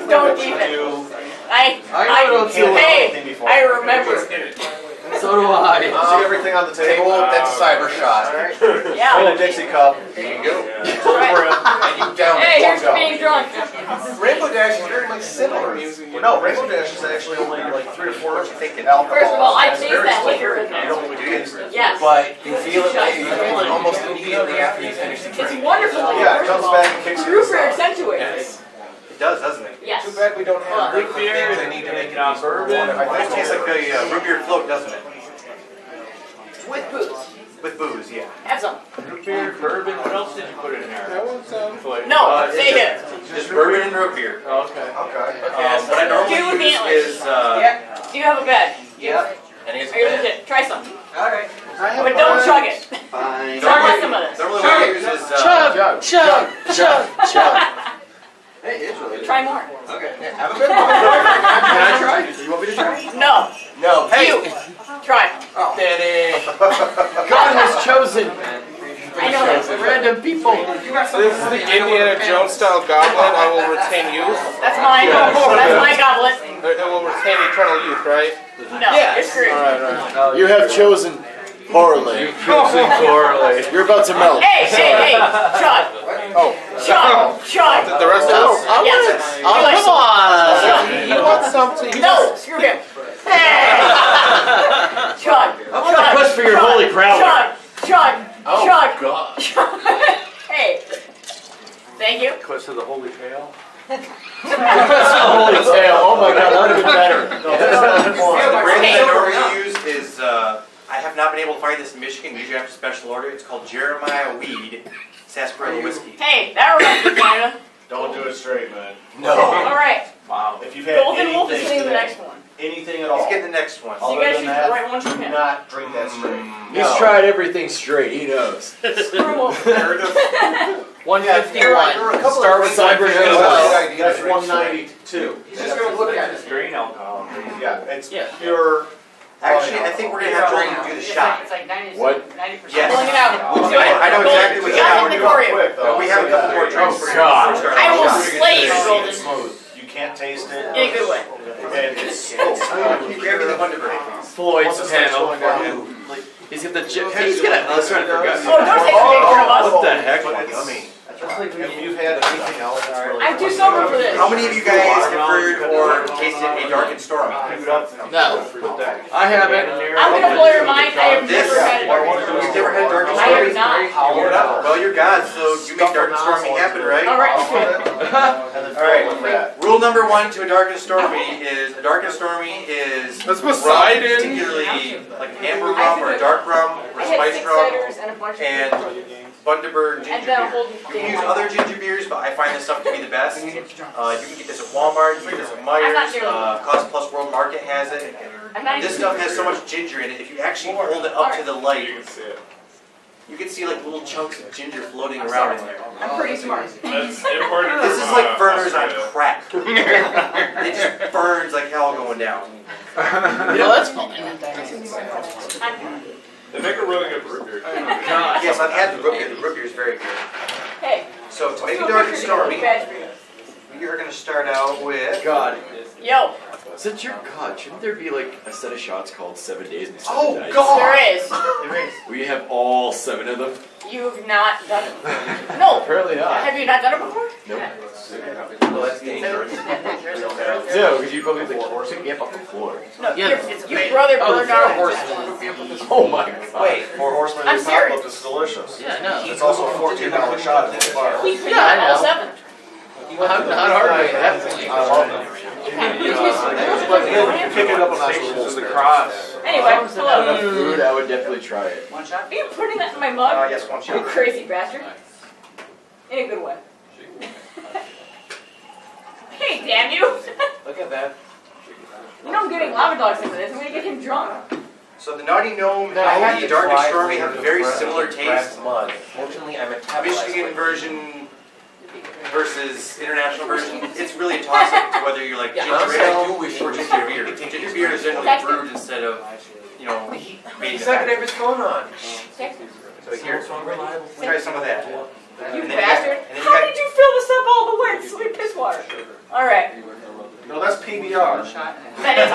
Don't even. You I can't have anything before. I remember. So do I. See everything on the table? That's a cyber shot. In Yeah. a Dixie cup. There you go. Right. And you down Hey, it. here's for being drunk. Rainbow Dash is very much similar. No, Rainbow Dash is actually only like 3 or 4 alcohol. First of all, I It's taste very that slick. liquor in there. You don't taste it. Yes. But you feel it almost immediately after you finish the It's drink. wonderful. Yeah, it First of comes all, back and kicks you in root the beer stomach. accentuates. It does, doesn't it? Yes. Too bad we don't Well, have root beer things I need to make it easy. Bourbon. I think it tastes like a root beer float, doesn't it? With booze. With booze, yeah. Have some. Root beer, bourbon, what else did you put in there? That one sounds like. No, say it. Just bourbon and root beer. Okay. Okay. What I normally Do with use antlers. is, Do you have a bed? Yep. And it's Are you legit? Try some. Alright. But don't chug it. Fine. Chug with some of this. Normally what I use is, Try more. have a good one. Can I try? You want me to try? No. No. Hey! You. Try. Danny! God has chosen I know that. random people. So this is the Indiana Jones style goblet. I will retain youth. That's mine. That's my goblet. It will retain eternal youth, right? No, you're screwed. Alright. You have chosen poorly. You're about to melt. Hey, chug. Oh. Chug. The rest of us? Yes. Come on. You want something? No, screw him. Hey. Chug. I want to push for your holy prowler. Chug. Oh, Chug. God. Hey. Thank you. Quest of the holy trail. That's the holy tail. Oh my God, that would have been better. The brand that I normally use is, I have not been able to find this in Michigan, usually after special order. It's called Jeremiah Weed Sarsaparilla Whiskey. Hey, that reminds me, Canada. Don't do it straight, man. No. All right. Wow. If you've had Golden Wolf is anything the today, next one. anything at all, Let's get the next one. So you other guys than choose that, the right ones for do him. not drink that straight. He's tried everything straight. He knows. Screw him. 151. Start with cyber Well, Hills. that's 192. He's just gonna look at his grain alcohol. Yeah, it's pure. Actually, I think we're going to have to do the shot. It's like 90%. What? 90%. Yes. Pulling it out. I know exactly what You shot got we're it doing. for you. Quick, though. We have a couple more drinks. Oh, God. I will slay you, Golden. It's smooth. You can't taste it. In a good way. And it's Grab me the Wonder Break. Floyd's Once it starts panel. going down, like, He's got the chip. He's got a. Let's try to forget. Oh, don't take a picture of us. What the heck? but it's Yummy. If you've had anything else, it's really. I'm too sober for this. How many of you guys have heard or tasted a dark and stormy? No, I haven't. I'm gonna blow your mind. I have This, never had a dark and you've stormy. never had dark and I stormy? have not. Well, you're God, so you make dark and stormy happen, right? All right. Alright, rule number 1 to a dark and stormy is, a dark and stormy is That's rum, Poseidon. particularly like an amber rum or a dark rum or I a had spice 6 rum, ciders and a bunch of and Bundaberg and ginger then a beer. whole You can use other ginger beers, but I find this stuff to be the best. You can get this at Walmart, you can get this at Myers, Cost Plus World Market has it. I'm not This even stuff has so much ginger in it, if you actually hold it up to the light, you can see like little chunks of ginger floating around in there. I'm pretty smart. That's imported. This is like burners on crack. It just burns like hell going down. That's fine. They make a really good root beer. Yes, I've had the root beer. The root beer is very good. Hey. So to make let's a do dark and picture stormy, together. Bad for you. we are going to start out with. God. Yo, Since you're God, shouldn't there be like a set of shots called 7 Days and 7 Oh, Nights? God! there is. We have all 7 of them. You've not done it. No. Apparently not. Have you not done it before? Nope. Well, that's dangerous. No, because you probably like pick me up off the floor. No, your brother burned our horse. Oh my God. Wait, 4 Horsemen I'm of serious. Apocalypse is delicious. Yeah, I know. It's also a $14 shot at the bar. We could Yeah, I have all know. 7. I'm not arguing that point. I love them. Pick it up on Stations of the Cross. Anyway, hello. Food, I would definitely try it. One shot? Are you putting that in my mug? Yes, one You shot. crazy bastard. In a good way. Hey, damn you! Look at that. You know I'm getting lava dogs into this. I'm gonna get him drunk. So the Naughty Gnome and the Dark and Stormy have a very similar taste. Fortunately, I'm Michigan version versus international version, it's really a toss-up to whether you're like ginger ale or ginger beer. Ginger beer is generally brewed instead of, you know, made in the factory. his phone on. So here, try some of that. You And then bastard! and then you How got- did you fill this up all the way? It's sweet piss water. Alright. No, that's PBR. That is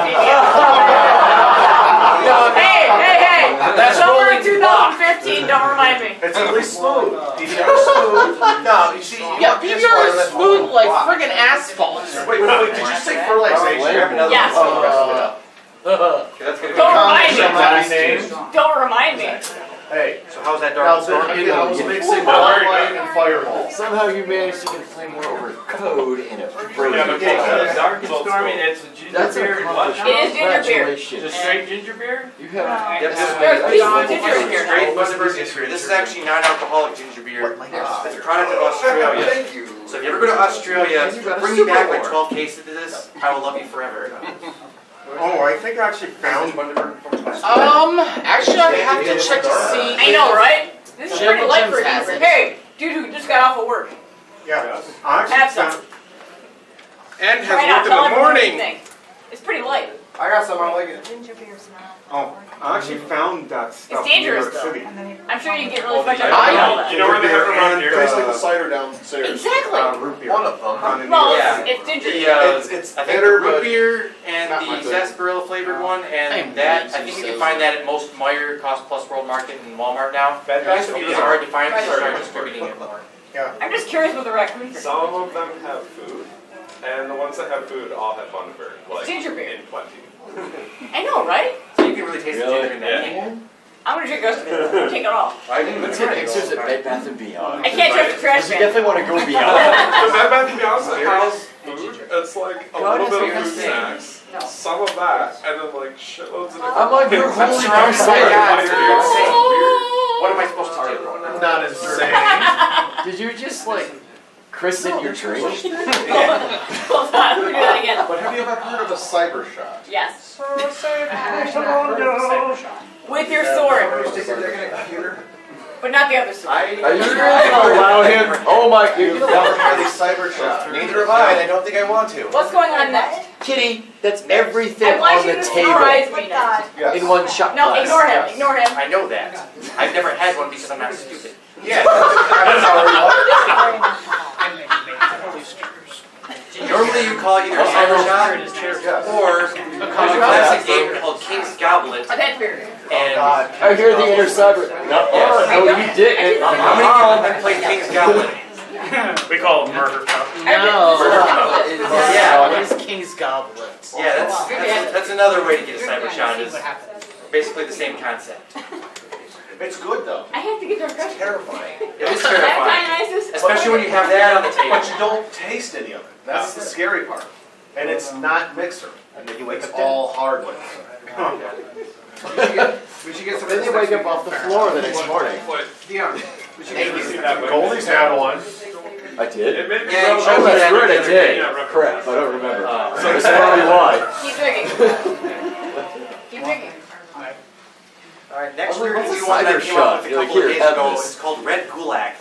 Hey! That's Summer rolling 2015, don't remind me. It's really smooth. PBR is smooth. No, you see, you Yeah, want piss PBR water is that's smooth like rock. friggin' asphalt. Wait, did you say fertilization? Yes. Okay, that's gonna be Don't remind me. Last name. Don't remind me. Hey, So how's that now dark and then stormy? again, I was mixing Light and Fireball. Somehow you managed to conflame more over code in a break. Yeah, but Yeah. dark and stormy, it's a ginger That's beer. an and what? accomplishment. It is ginger beer. Congratulations. Just straight ginger beer? You have. Yep, There's a piece of ginger in here. Straight Bundaberg ginger beer. This is actually non-alcoholic ginger beer. It's a product of Australia. Thank you. So if you ever go to Australia, bring me back like 12 cases of this. I will love you forever. Oh, I think I actually found Actually, I have to check to see. I know, right? This is pretty light for a Jim's ginger. has it. Hey, dude who just got off of work. Yeah, I Have actually some. found. And has Try it out. worked in Tell the everyone what you morning. think. It's pretty light. I got some, I like it. Ginger beer's not. Oh, I actually found that stuff dangerous, in New though. York City. I'm sure you can get really fucked up I with all know. that. You know where they have them around here? Tastes like the cider downstairs. Exactly. Root beer. One of them. Found in New Well, York Yeah. City. it's ginger. It's I think bitter, the root but beer and not the my sarsaparilla flavored one, I and am that, really I think you too can find that at most Meyer, Cost Plus World Market, and Walmart now. It used to be really hard to find, because they started distributing it more. I'm just curious what the raccoon drinks. Some of them have food, and the ones that have food all have Bundaberg. Like, Ginger beer. in plenty. I know, right? So you can really taste the Really? ginger in that. Yeah. I'm gonna drink the rest of it. I'm take it all. Let's get pictures at Bed Bath & Beyond. I can't trust the trash Because you can. definitely want to go beyond. The Bed Bath & Beyond has food. It's like a God, little bit that's of food what snacks, No. some of that, and then like shitloads of I'm like, you're different holy things. Christ. What am I supposed to do? not insane. Did you just like christen your drink? Hold on, let me do that again. But have you ever heard of a cyber shot? Yes. With your sword, Stick your dick in a computer? but not the other sword. Are you really gonna allow him? Oh my You've God. never heard of a cyber shot. Neither have I, and I don't think I want to. What's going on next? Kitty, that's everything I want on you the to table summarize me now. Yes. in one shot No, glass. ignore him. Ignore him. I know that. I've never had one because I'm not stupid. Yeah. I'm sorry, what? Normally you call either a cyber shot or a classic game called King's Goblet. I've had beer. And how I hear the inner cyber. No, Yes. no, you didn't. many of you have played King's Goblet? We call it murder cup. No. Yeah. It is King's Goblet. Yeah, that's another way to get a sniper shot. Is basically the same concept. It's good though. I have to get their It's terrifying. It is terrifying, especially when you have that on the table. But you don't taste any of it. That's the scary part. And it's not mixer. And then you wake up all hardwood. We should get some. Then you wake up off the floor the next morning. Goldie's had one. I did? It made me Yeah, rub you my showed me leg. that. Right, I did. Yeah, rub Crap, I don't remember. So that's probably why. Keep drinking. Keep drinking. Alright, next What's weird a new one that cider came shot? up with a You're like, couple of here, days have ago. this. It's called Red Gulag.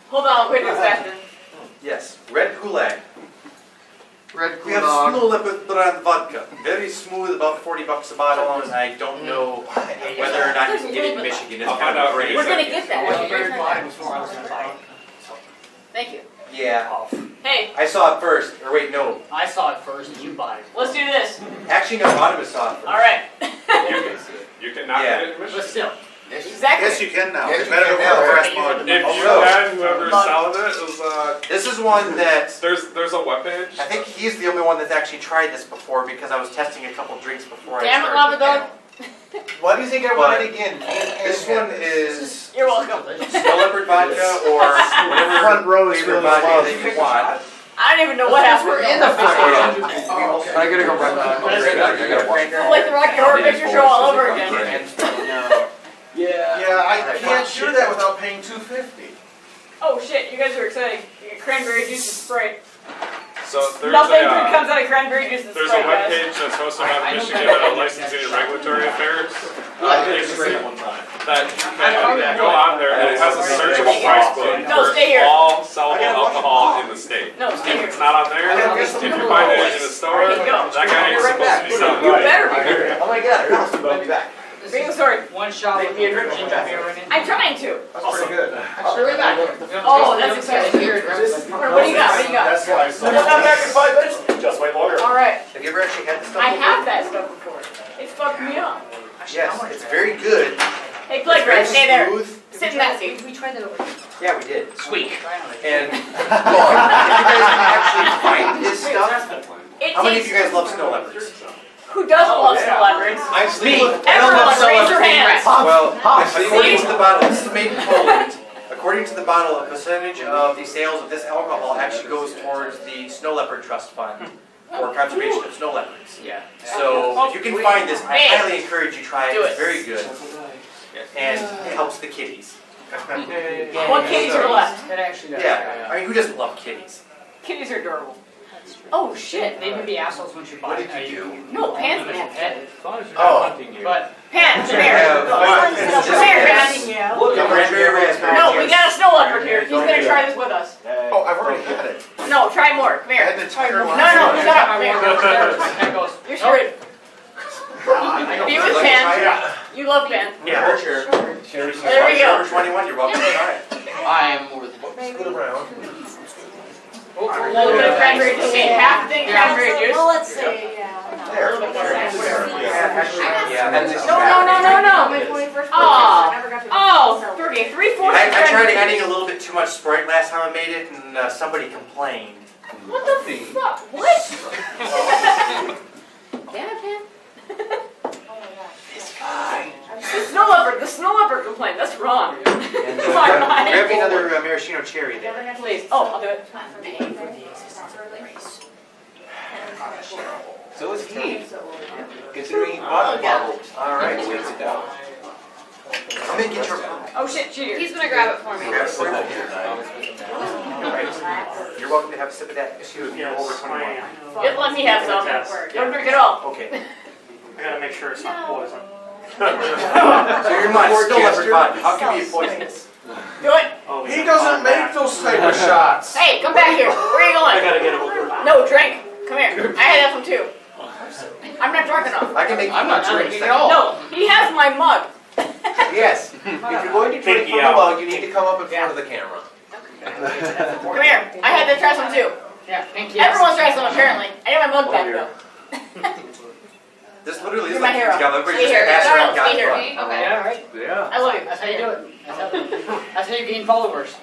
Hold on, quit this faster. Yes, Red Gulag. Red We have Snow Leopard brand vodka. Very smooth, about $40 a bottle, and I don't know whether or not you can get it in Michigan. It's I'll kind find of out. great. We're gonna get that. Before I was gonna buy it. Thank you. Yeah. Hey, I saw it first. Or wait, no. I saw it first and you bought it. let's do this. Actually, no, Autumn saw it first. Alright. You can not get it in But Michigan. still. Exactly. Yes, you can now. Yes, It's you better can than now. the rest mode. If you Oh, had whoever's selling it is This is one that there's a webpage. I think he's the only one that's actually tried this before because I was testing a couple drinks before Damn it, I Lava started the Dog. panel. Why do you think I want it again? This one is You're welcome. Snow Leopard vodka or whatever Front row is favorite feeling vodka love. that you want. I don't even know what happened. We're in the photo. I gotta go run back. I gotta watch. Like the Rocky Horror Picture Show all over again. Yeah, I can't do that without paying $2.50. Oh shit, you guys are excited. You get cranberry juice and Sprite. So there's Nothing good a comes out of cranberry juice and there's a Sprite, guys. webpage that's hosted by the Michigan Licensing and Regulatory Affairs. That you can go on there and it has a searchable price book No, for stay here. all sellable alcohol in the state. No, stay If here. it's not on there, if you find it in a store, There you go. that guy ain't supposed to be selling You it. better be here. Oh my god, I'll be back. Bring the sword. One shot with ginger beer in it. I'm trying to. That's pretty good. I'll be right back. Oh, that's exciting. What do you got? What do you got? That's why I saw You'll come back in 5 minutes. Just wait longer. Alright. Have you ever actually had this stuff? I have that stuff before. It's fucked me up. Yes, it's very good. Hey, Playground, stay there. Smooth. Sit in that seat. We tried that over. Yeah, we did. Squeak. And if you guys can actually find this stuff, It how many of tastes. you guys love snow leopards? Who doesn't love snow leopards? Me. Everyone, raise your hands. Well, according to the bottle, this is made in Poland. According to the bottle, a percentage of the sales of this alcohol actually goes towards the Snow Leopard Trust Fund for conservation of snow leopards. Yeah. So if you can find this, I Hey. highly encourage you try it. Do It's it. very good, and it helps the kitties. What kitties are left? It actually does. Yeah, I mean, who doesn't love kitties? Kitties are adorable. Oh shit. They can be assholes once you buy it. What did you do? No, Pan's gonna have Pet. to. As long as you're Oh. not hunting you. But Pan, come You here. have Come here, Pan. Look, cranberry raspberry. No, we got a snow leopard here. He's gonna try this with us. Oh, I've already had it. No, try more. Come here. I had an entire No, line. no, shut up. Come here. Pan goes. You're screwed. Be with Pan. You love Pan. Yeah, sure. There we go. Number 21, you're welcome to try it. I am more than. Scoot around. A little bit of cranberry juice. Half the thing cranberry juice. Well, let's say, yeah. There. Yeah, that's No. My 21st birthday, Oh. I never got to Oh, 3/4 I tried cranberry adding a juice. little bit too much Sprite last time I made it, and somebody complained. What the fuck? What? Damn it, Pan. The snow leopard complained. That's wrong. And Sorry, mine. grab me another maraschino cherry there. Please. Oh, I'll do it. So is he. Considering he bought the bottle. All right. Waits it down. I'm gonna get your. Oh shit, cheater. He's gonna grab it for me. Grab some of that. You're welcome to have a sip of that too if you're over 21. Just let me have some. Don't drink it all. Okay. I gotta make sure it's not poison. So you're mine. Snow leopard vodka. How can it be poisonous? Do it. Oh, He doesn't make those type of shots. Hey, come back here. Where are you I going? gotta get over. No, drink. Come here. I had that one too. I'm not drunk enough. I can make. I'm not drinking at all. No, he has my mug. Yes. If you're going to drink from the mug, you need to come up in front of the camera. Come here. I had to try some too. Yeah, thank you. Everyone's tried some apparently. I need my mug back though. This literally is You're my like hero. everybody Stay just here. pass No, around stay here. God's blood. Okay. Yeah, all right. Yeah. I love you. That's how you do it. That's how you gain followers.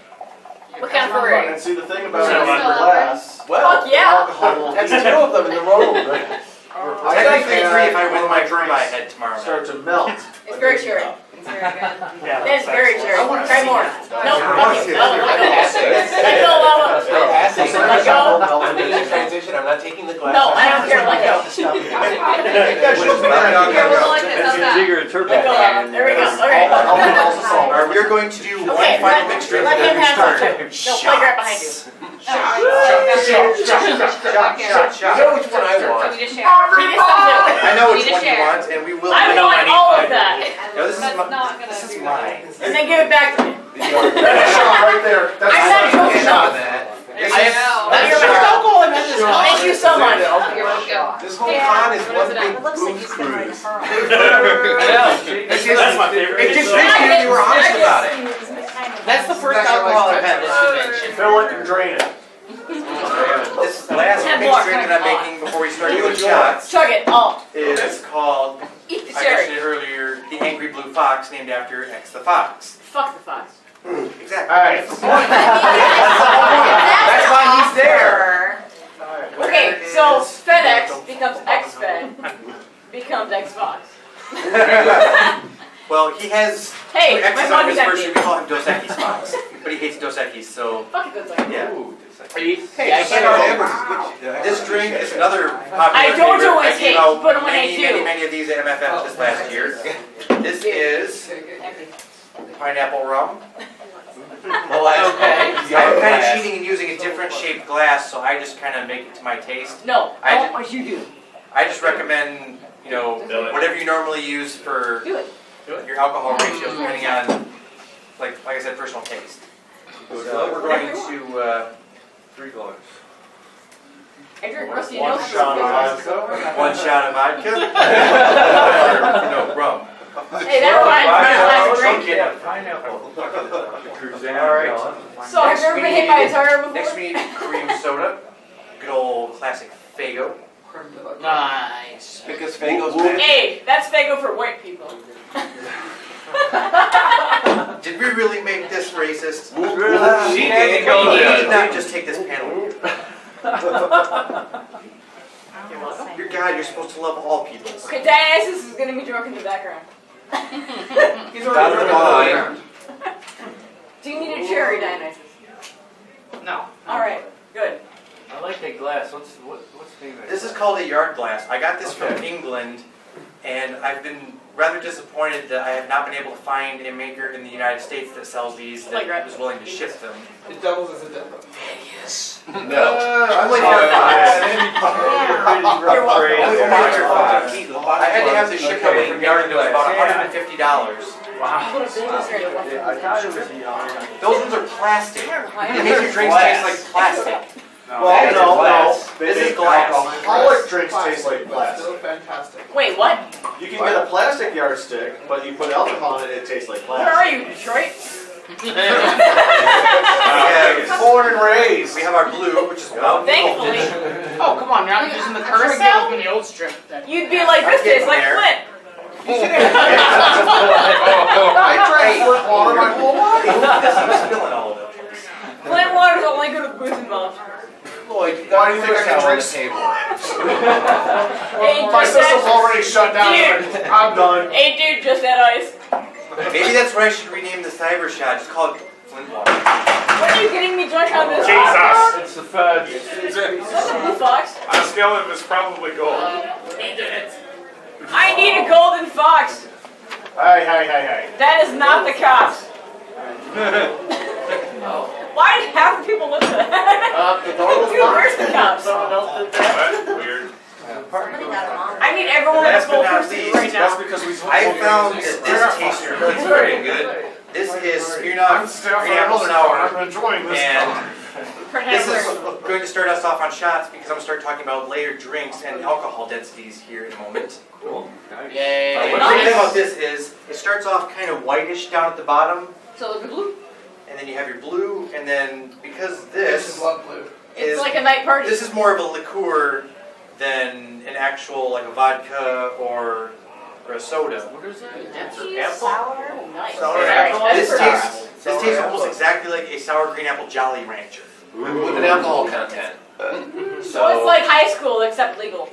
You What kind of furry? And see, the thing about So, it is the glass. Fuck yeah! Alcohol. That's two of them in the room. Technically 3 if I win my drink I head tomorrow night. Start to melt. It's very cherry. It's very good. Yeah, That is very cherry. I wanna Try see more. that. No, fuck you. No, let go. Let go, Lala. Let go. Transition. I'm not taking the glass. No, I don't care. Let go. Here, we'll like this. How's that? Let go, Lala. There we go. Okay. Alright, we're going to do one Okay, final mixture. let him have some too. No, play right behind you. Shot. You know which one I So want. we just share. He gets some too. I know which Need to one you share. want, and we will. I'm going all of that. No, this is That's not gonna this is be mine. And then give it back to me. That's a shot right there. That's I'm not joking. shot. This I is- know. You're my Thank you so much. You're welcome. This whole con is one big It looks like booze he's gonna write cruise. her. That's my favorite. It just makes you you were honest about it. That's the first alcohol I've had this convention. Fill it and drain it. This last mixture that I'm making before we start doing shots Chug it. Oh, is called, eat the I cherry. mentioned it earlier, the Angry Blue Fox, named after X the Fox. Fuck the fox. Exactly. Alright. That's why he's there. Okay, There so is- FedEx becomes X-Fed, becomes X-Fox. Well, he has Hey, two my X's on money's his version. empty. We call him Dos Equis Fox, but he hates Dos Equis, so Fuck it, good thing. yeah. Hey, I This drink is another popular I don't favorite. always I gave hate, out but when I many, do. many of these at MFF this last year. This is pineapple rum. Okay. I'm kind of cheating and using a different shaped glass, so I just kind of make it to my taste. No, I don't did- what you do. I just recommend, you know, whatever you normally use for Do it. your alcohol ratio, depending on, like I said, personal taste. So we're going to 3 dollars. I drink rusty One nails. shot of vodka. 1 shot of vodka. No, rum. Hey, that reminds me of my last drink. Alright. So, have you ever been hit by a tire before? Next we need cream soda. Good old classic Faygo. Nice. Because Fago's Hey, that's Fago for white people. Did we really make this racist? She did. go You there. did not just take this panel with you. You're God, you're supposed to love all people. Okay, Dionysus is gonna be drunk in the background. He's already Do you need a cherry, Dionysus? No. Alright, good. I like that glass. What's the name of it? This is called a yard glass. I got this from England, and I've been rather disappointed that I have not been able to find a maker in the United States that sells these that is willing to ship them. It doubles as a demo. No. I'm waiting for a Fox. You're welcome. I had to have this shipped over from Yard, and it was about $150. Wow. Those ones are plastic. They make your drinks taste like plastic. Well, no. This is glass. Alcoholic drinks taste like glass. Fantastic. Wait, what? You can get a plastic yardstick, but you put alcohol in it, it tastes like Where glass. are you, Detroit? Born and raised. We have our blue, which is well. Thankfully, Oh, come on, now you're using the curse Curacao? in the old strip. Then. you'd be like, this tastes like Flint. I drank Flint water my whole life. I'm spilling all of it. Flint water's only good with booze involved. Lloyd, why do you think I can drink? Hey, My just system's that, already shut down. Dude. I'm done. hey, dude, just that ice. Maybe that's what I should rename the cyber shot. Just call it Flint water. What are you getting me drunk on this? Jesus. It's the fudge. Is that the blue fox? On a scale of it's probably gold. I need a golden fox. Hey. That is not the cops. Why did half the people look at that? The door was Dude, where's the cops? That's weird. I need everyone in Last but full not person least, right now. because we I found that this taster is very good. This is Smirnoff Pineapple Sour. enjoying And this is going to start us off on shots because I'm going to start talking about later drinks and alcohol densities here in a moment. Yay. What's the thing about this is it starts off kind of whitish down at the bottom, So the blue? and then you have your blue, and then because this It's like a night party. this is more of a liqueur than an actual like a vodka or a soda. What is that? Sour? Nice. Sour Alright, apple. that's This for tastes This tastes almost exactly like a sour green apple Jolly Rancher. With an alcohol content. So it's like high school except legal.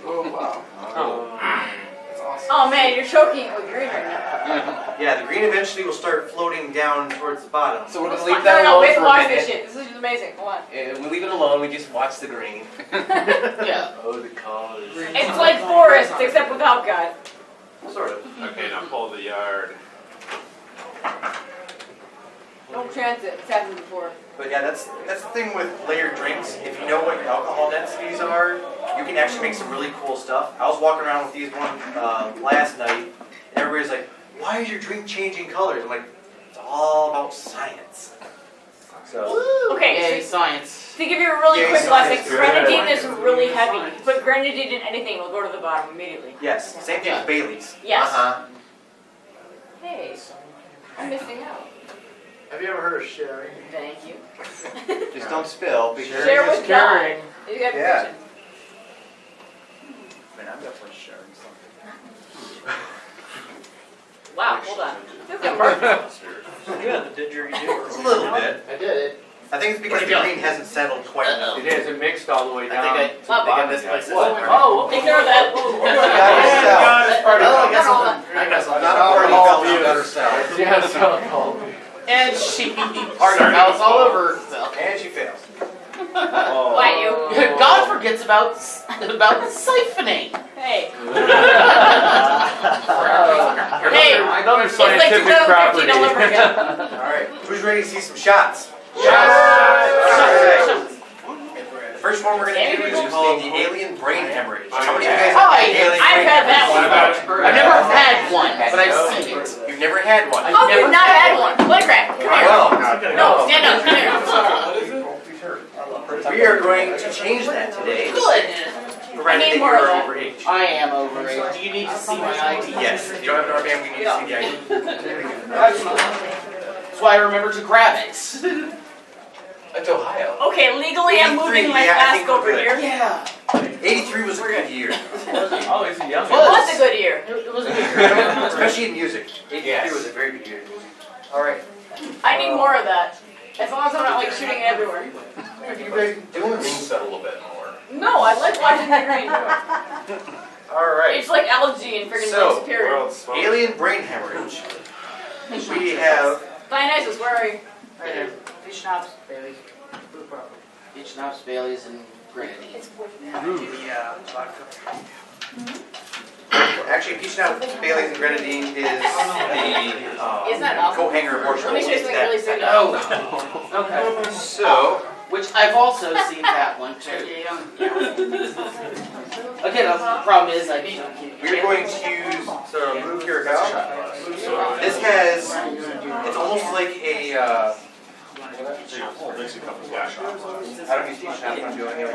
Oh, wow. Oh man, you're choking with green right now. Yeah, the green eventually will start floating down towards the bottom. So we're Let's gonna leave no, that no, alone wait for to a watch this minute. shit. This is just amazing. Hold on. We leave it alone. We just watch the green. Yeah. Oh, the colors. It's like forest except without God. Sort of. Okay, now pull the yard. Don't chance it. It's happened before. But yeah, that's the thing with layered drinks. If you know what your alcohol densities are, you can actually make some really cool stuff. I was walking around with these one last night, and everybody's like, "Why is your drink changing colors?" I'm like, "It's all about science." So. Okay. Yay, science. To give you a really Yay, quick lesson, science. grenadine is really heavy. Put grenadine in anything, it'll go to the bottom immediately. Yes. Same thing with Bailey's. Yes. Hey, I'm missing out. Have you ever heard of sharing? Thank you. Just don't spill. Share with God. You got Yeah. vision. Man, I'm definitely sharing something. Wow, hold on. Feels like Mark. Yeah, the didgeridoo. A little bit. I did it. I think it's because the green hasn't settled quite enough. It is, it mixed all the way down. I think I misplaced this. Oh, ignore that. I guess I'm not already felt better self. And she already fouls all over herself. And she fails. Why you? God forgets about the siphoning. Hey. Hey, another It's like scientific 2015 property. all over again. Alright, who's ready to see some shots? The first one we're going to do is called the alien brain hemorrhage. How many of you guys have Hi. alien I've brain had that hemorrhage? one. I've never had one, but I've seen it. You've never had one? How have you not had one? Playground, come here. Well, No, stand up, come here. we are going to change that today. Good. Provided that more of you're that. overage. I am over it. Do you need to see my ID? Yes, if you don't have an armband, we need to see the ID. That's why I remember to grab it. That's Ohio. Okay, legally I'm moving my 83, yeah, I flask think we're over good. here. Yeah. 83 was a good year. Oh, he's a young It was a good year. It was a good year. Especially in music. 83 Yes. was a very good year in music. Alright. I need more of that. As long as I'm not like shooting it everywhere. What have you guys doing? Rings set a little bit more. No, I like watching the green. Alright. It's like algae and friggin' So, like superior. World smoke. Alien brain hemorrhage. We have Dionysus, where are you? Right there. Peach schnapps, Baileys. Peach schnapps, Baileys, and grenadine. actually peach nut, Bailey's, and grenadine is the Isn't that awesome? coat hanger abortion. Let me show you something really sweet. Oh. Okay. So Which I've also seen that one too. Okay, now the problem is I need to keep. we're going to use, so move your account. This has, it's almost like a, I don't use peach nut, I'm doing it.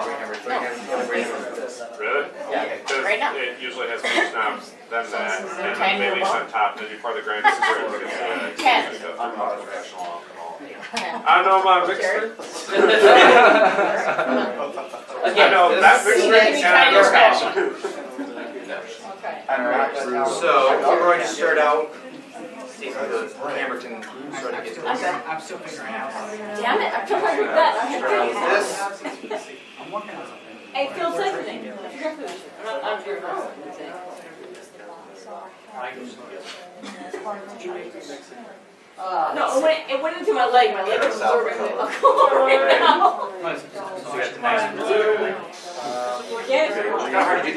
Really? Yeah. Because Right now. it usually has peach schnapps, then that, and then Ten. Bailey's on top, and then you pour the granite sugar and it's Ten. professional alcohol. I know my mixer. I know that mixer Give me is tiny your scratch. Okay. Alright, so we're going to start out, see if the camera can sort of get to this. Okay. I'm still figuring out. Damn it, I'm trying to read that. Start out with this. I'm working on something. I feel siphoning. I'm doing no, it went into my leg. My leg is absorbing the alcohol right now. It's kind of hard to do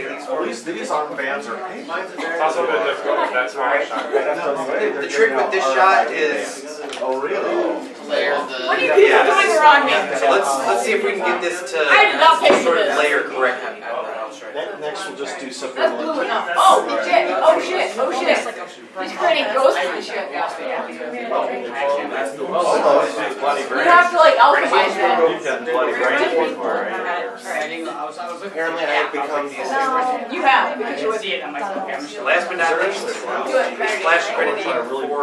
this one. At least these armbands are. It's also a bit difficult, but that's why I shot. The trick with this shot is, Oh, really? Layer What the. are you people doing around me? so let's see if we can get this to I did not pay for sort of this. layer correctly. Next, we'll just do something That's blue like. enough. Oh shit! Oh shit! Oh shit! He's creating ghosts and shit. You have to like alchemize that. Apparently I have become the You have because you would. See it on my phone camera. last but not least, Do it. splash grenadine for blood.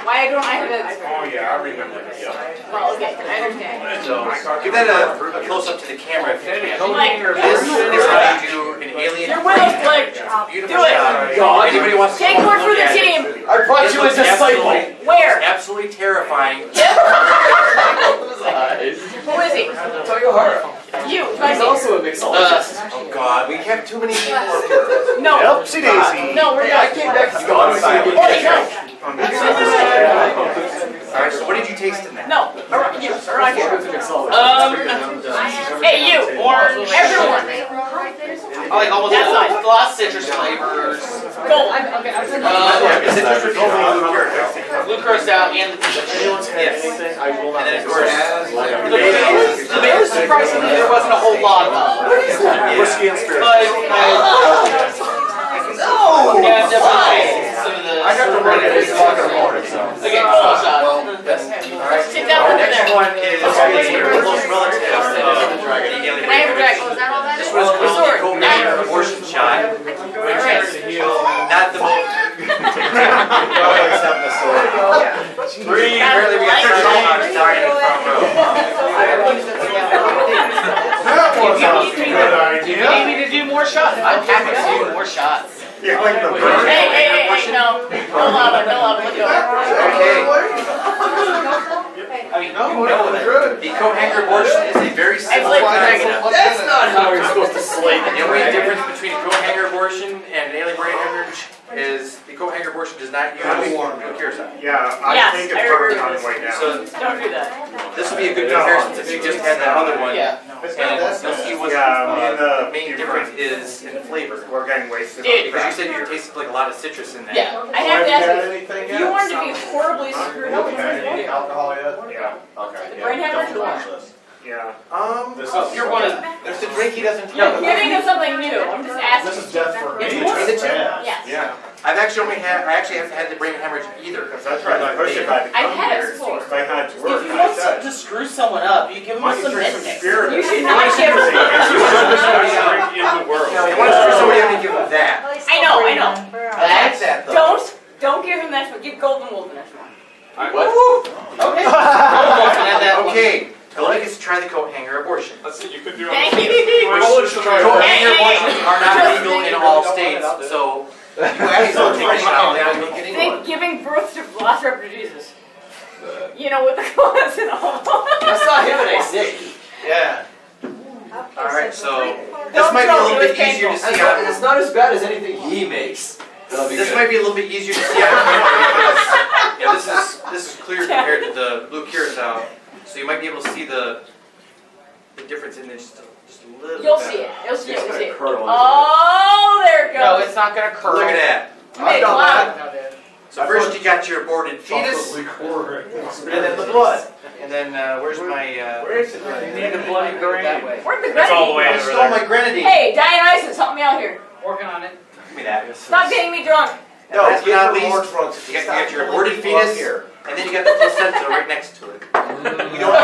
Why don't I have that? Oh yeah, I remember that. Well, okay, I understand. So give that a close up to the camera. Like This is how you do an an alien. You're with us, Blake. Beautiful Do it. shot. Anybody wants to Take come one for look the at it? team. I brought you a disciple. Where? Absolutely terrifying. Who is he? Tell you hard. You. He's also a mixologist. Oh God, we have too many people up here. No. Oopsie daisy. No, we're I not. came back to Scotland. Holy cow. All right, so what did you taste in that? No. Around here. Around here. Hey, you. Orange. Everyone. I like almost That's a nice. lot of citrus flavors. Go. Glucose out and the peach. Yes. And then of course, The beers, surprisingly, there wasn't a whole lot of them. Whiskey and spirits. But yeah, definitely some of the. I have to run it 8 o'clock in the morning, so. Okay, full shot. Sit down our over next there. one is the close relative of the alien Can I have a brain. drink? This was called the cocaine abortion shot, which is not the most. Apparently we got 30 shots starting in the front row. That was a good You idea. need me to do more shots? I'm happy to do more shots. Yeah, like the bird. Hey, no. No lava, no lava. Let's go. Okay. I mean, The co-hanger abortion is a very I simple played concept. That's not how you're supposed to slate The only difference between a co-hanger abortion and an alien brain hemorrhage is the co-hanger abortion does not use curacao. Yeah, I Yes, think I it's remember burned on the this. way down. So Don't do that. this would be a good comparison if you just had that other one. yeah. And you'll see what the main difference is in flavor. We're getting wasted. Dude. Because you said you tasted like a lot of citrus in that. Yeah. I have to ask you, anything if you wanted to be horribly screwed up with Any this alcohol yet? Yeah. Okay. brain hemorrhage, Don't what? finish this. Yeah. This Oh, is, you're one of. There's a drink he doesn't You're giving him something new. I'm just asking. this is death for me. It's between the two? Yeah. Yes. Yeah. I actually haven't had the brain hemorrhage either. Because I tried to push it back to I've come had it here. before. I had to If work. you I want said, to screw someone up, you give them why don't some you drink some Midniks. spirit? You should not give him. In the world. You want to screw somebody up and give them that. I know. That's that though. Don't give him that. Give Golden Wolf the next one. What? Okay. Okay, Delaney gets to try the coat hanger abortion. Let's see, you could do Thank it. you. Coat hanger Hey. abortions are not legal in all states, so you actually take a shot at that. Think giving birth to Velociraptor Jesus. You know, with the claws and all. I saw him at AC. Yeah. Alright, so this Don't might be a choke, little it bit was easier to painful. see on. It's not as bad as anything he makes. That'll be This good. might be a little bit easier to see on camera because this is clear compared to the blue curacao, so you might be able to see the difference in this just a little. You'll bit. see it. You'll see it. You'll see it. Curdle. Oh, there it goes. No, it's not gonna curdle. Look at that. Hey, wow. So first you got your aborted fetus, and then the blood, and then where's my? Where is it? You need the bloody brain. Where'd the It's all the way grenadine I over stole there. my grenadine. Hey, Dionysus, help me out here. Working on it. Give me that. Stop getting me drunk. And last but not get more least, drunk. you got your aborted fetus, here. and then you got the placenta right next to it. You don't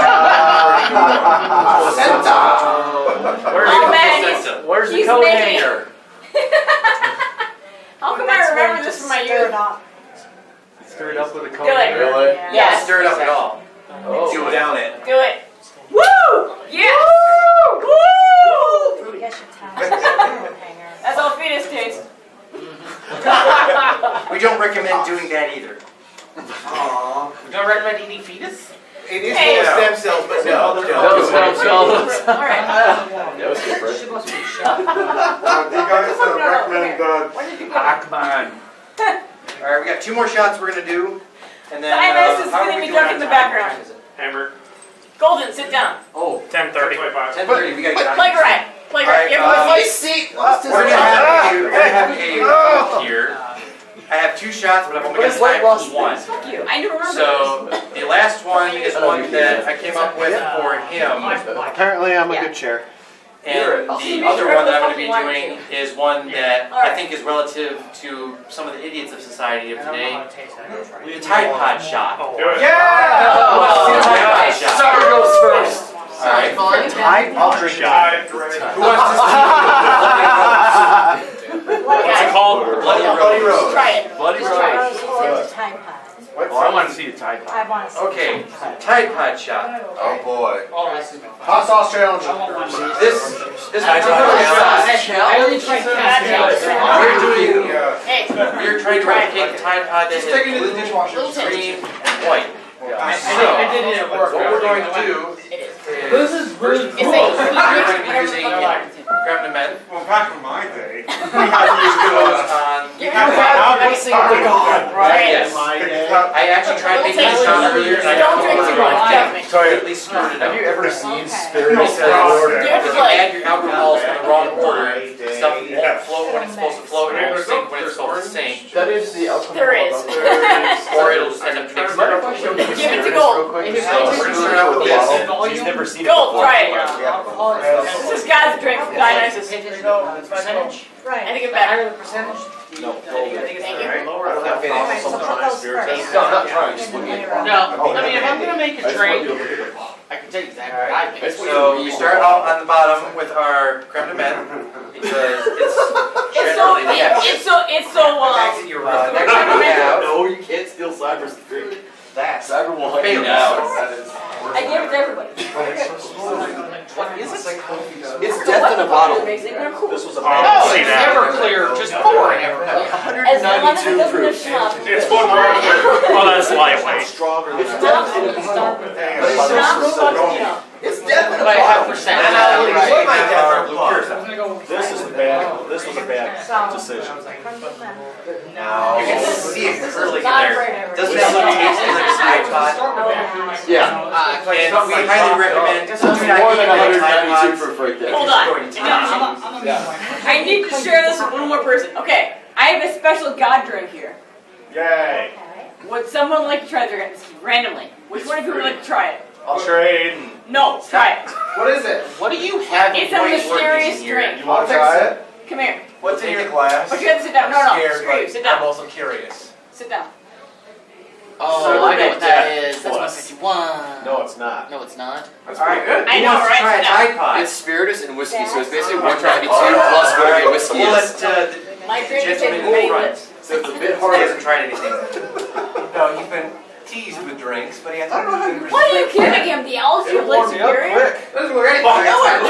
Placenta. Oh man, placenta. Where's the He's coat making it. hanger? how come I remember this from my youth? Stir it up with a coat Do it. hanger. Really? Yeah, Yes. stir it up at all. Oh. Do down it. Do it. Woo! Yes! Woo! That's all fetus taste. We don't recommend doing that either. You don't recommend eating fetus? It is Hey. full of stem cells, but no. Those stem cells. Alright. That was good, Fred. Do you guys recommend When did you get Pac-Man. Alright, we got 2 more shots we're gonna do. And then Dionysus is how are getting we me doing drunk on in the time? background. Hammer. Golden, sit down. Oh. 10:30. 10:30, we gotta get out. Play right. Play right. Give him a My seat. seat. We're gonna have a here. I have 2 shots, but I've only What got is white time lost for 1. Fuck you. I never remember So the last one is one that I came up with for him. Apparently I'm a good chair. And the other one that I'm going to be doing is one that I think is relative to some of the idiots of society of today. The Tide Pod shot. Oh, Do it. Who wants to see the Tide Pod shot? Sorry goes first. Alright. I'll drink it. Who wants to see What's it called? Bloody Rose? Try it. Bloody Just try Rose. it. Oh, I want to see a Tide Pod. Okay, Tide Pod shot. Oh boy. Oh, this is Hot sauce challenge. This particular shot I only tried We're doing, Hey, we're trying to replicate the Tide Pod that is Just take it to the blue, dishwasher. green, and white. I did it at work. What we're going to do This is really it's cool. like, we're going to be using Creme de Menthe. Well, back in my day, we had to Use use those those. on. you're Now gonna it's time. Right. Yes. I actually tried making this sound earlier and I Don't drink too much, trust me. completely screwed it Have up. you ever seen Okay. Spiritus? You have to If you like, add your alcohols in the wrong order, stuff won't float when it's supposed to float, and it won't sink when it's supposed to sink, That is the alcohol. there is. or it'll just end up mixing up. Give it to Gold. So we're gonna start out with this. He's never seen it Gold, before. try it. This is God's drink from Dionysus. Percentage? I think it's better. Higher the percentage? No, Thank you. I don't have any. Alright, so put those first. No, I'm not trying, just looking at it. No, I mean, if I'm gonna make I a just want drink, you to look at it. I can tell you exactly what I make. So you start off on the bottom with our creme de menthe, because it's It's so, generally the it's so, next thing you have. No, you can't steal Cyber's drink. That. Cyber will hunt you Failure. down. I gave it to everybody. What is it? It's death in a bottle. This was a Oh, it's Everclear, just pour it. As long as it doesn't proof. stop. It's one more. Oh, that's lightweight. Stronger. It's death in a bottle. It's death in a But I have bottle. percent. And I'll put my death blue pure I'm stuff. gonna go. This was a bad decision. Now, you can see it curling in there. Doesn't that look tasty like a Tide Pod? Yeah. And we highly recommend. It's do not more eat than any Tide 192 Pods. proof right there. Hold on. I need to share this with one more person. Okay, I have a special God drink here. Yay. Would someone like to try their this randomly? Which one of you would like to try it? I'll trade. No, try it. What is it? What do you have? It's a mysterious drink. You want to try it? Come here. What's in your glass? But you have to sit down. No, screw you. Sit down. also curious. Sit down. Oh, I know what that is. That's 151. No, it's not. No, it's not. Alright, good. I know, right? Try a Sit down. Tide Pod. It's Spiritus and whiskey, so it's basically 192 plus whatever whiskey We'll is. let My drink is gentleman taking many front. lips. So it's a bit He harder. hasn't tried anything. No, he's been teased with drinks, but he hasn't been What are you giving him? The algae lips superior? Doesn't look anything My lips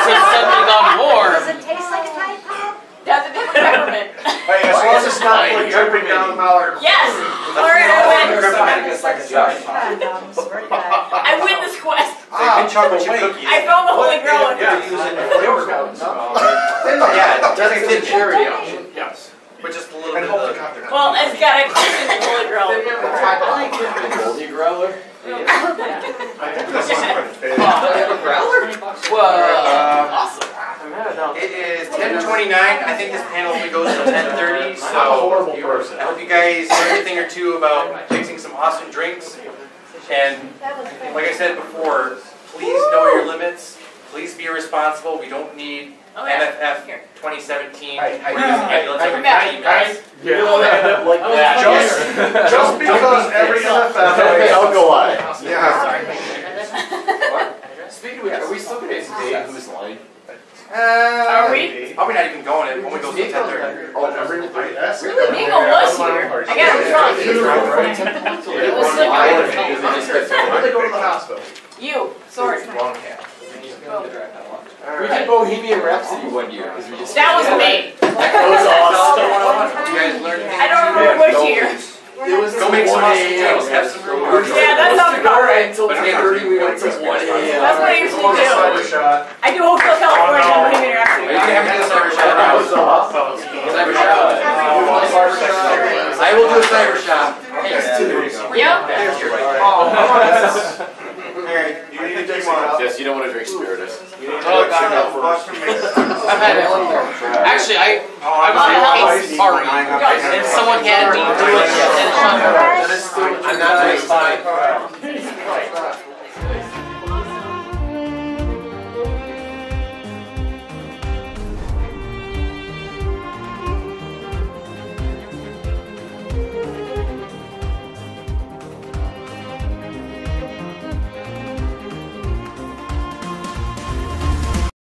have suddenly gone warm. Does it taste like a Tide Pod? That's a different peppermint. Hey, as long as it's not like dripping down the Mallard. Yes! Alright, I win. Swear to God. I win this quest. They've been chocolate chip cookies. I found the Holy Grail. Yeah, yeah, it doesn't fit charity option. Yes. But just a little And bit hope of to cut the Well, it's got a Christian Holy Grail. Goldie Growler? I think that's one Whoa. It is 10:29. I think this panel only goes till 10:30. So I'm a horrible person. I hope you guys learned a thing or two about mixing some awesome drinks. And like I said before, please know your limits. Please be responsible. We don't need MFF 2017. We're using ambulance every 90 minutes. You don't end up like that. Just because every NFL. Okay, I'll go on it. Yeah. Speaking of which, are we still going to date who's lying? Are we? Probably not even going. It only goes till 10:30. Oh, every Really? Nico was here. I got him drunk. Where'd they go to the hospital? You, sword. Wrong cap. We did Bohemian Rhapsody one year. We just That was me. That was awesome. You guys learned anything? I don't remember which year. It was Go make some awesome drinks. Have some rewards. Yeah, that sounds about right. Until 10:30, we went to 1 a.m. That's what I usually do. Cyber shot. I do Hotel California and Bohemian You Rhapsody. can have me do a cyber shot. That was awesome. Cyber shot. I will do a cyber shot. Yep. There's your right. You need to take one out. Yes, you don't want to drink Spiritus. Oh, God. I've had it. Actually, I was at a Casey's party, and someone had me do it, and I'm not it's fine.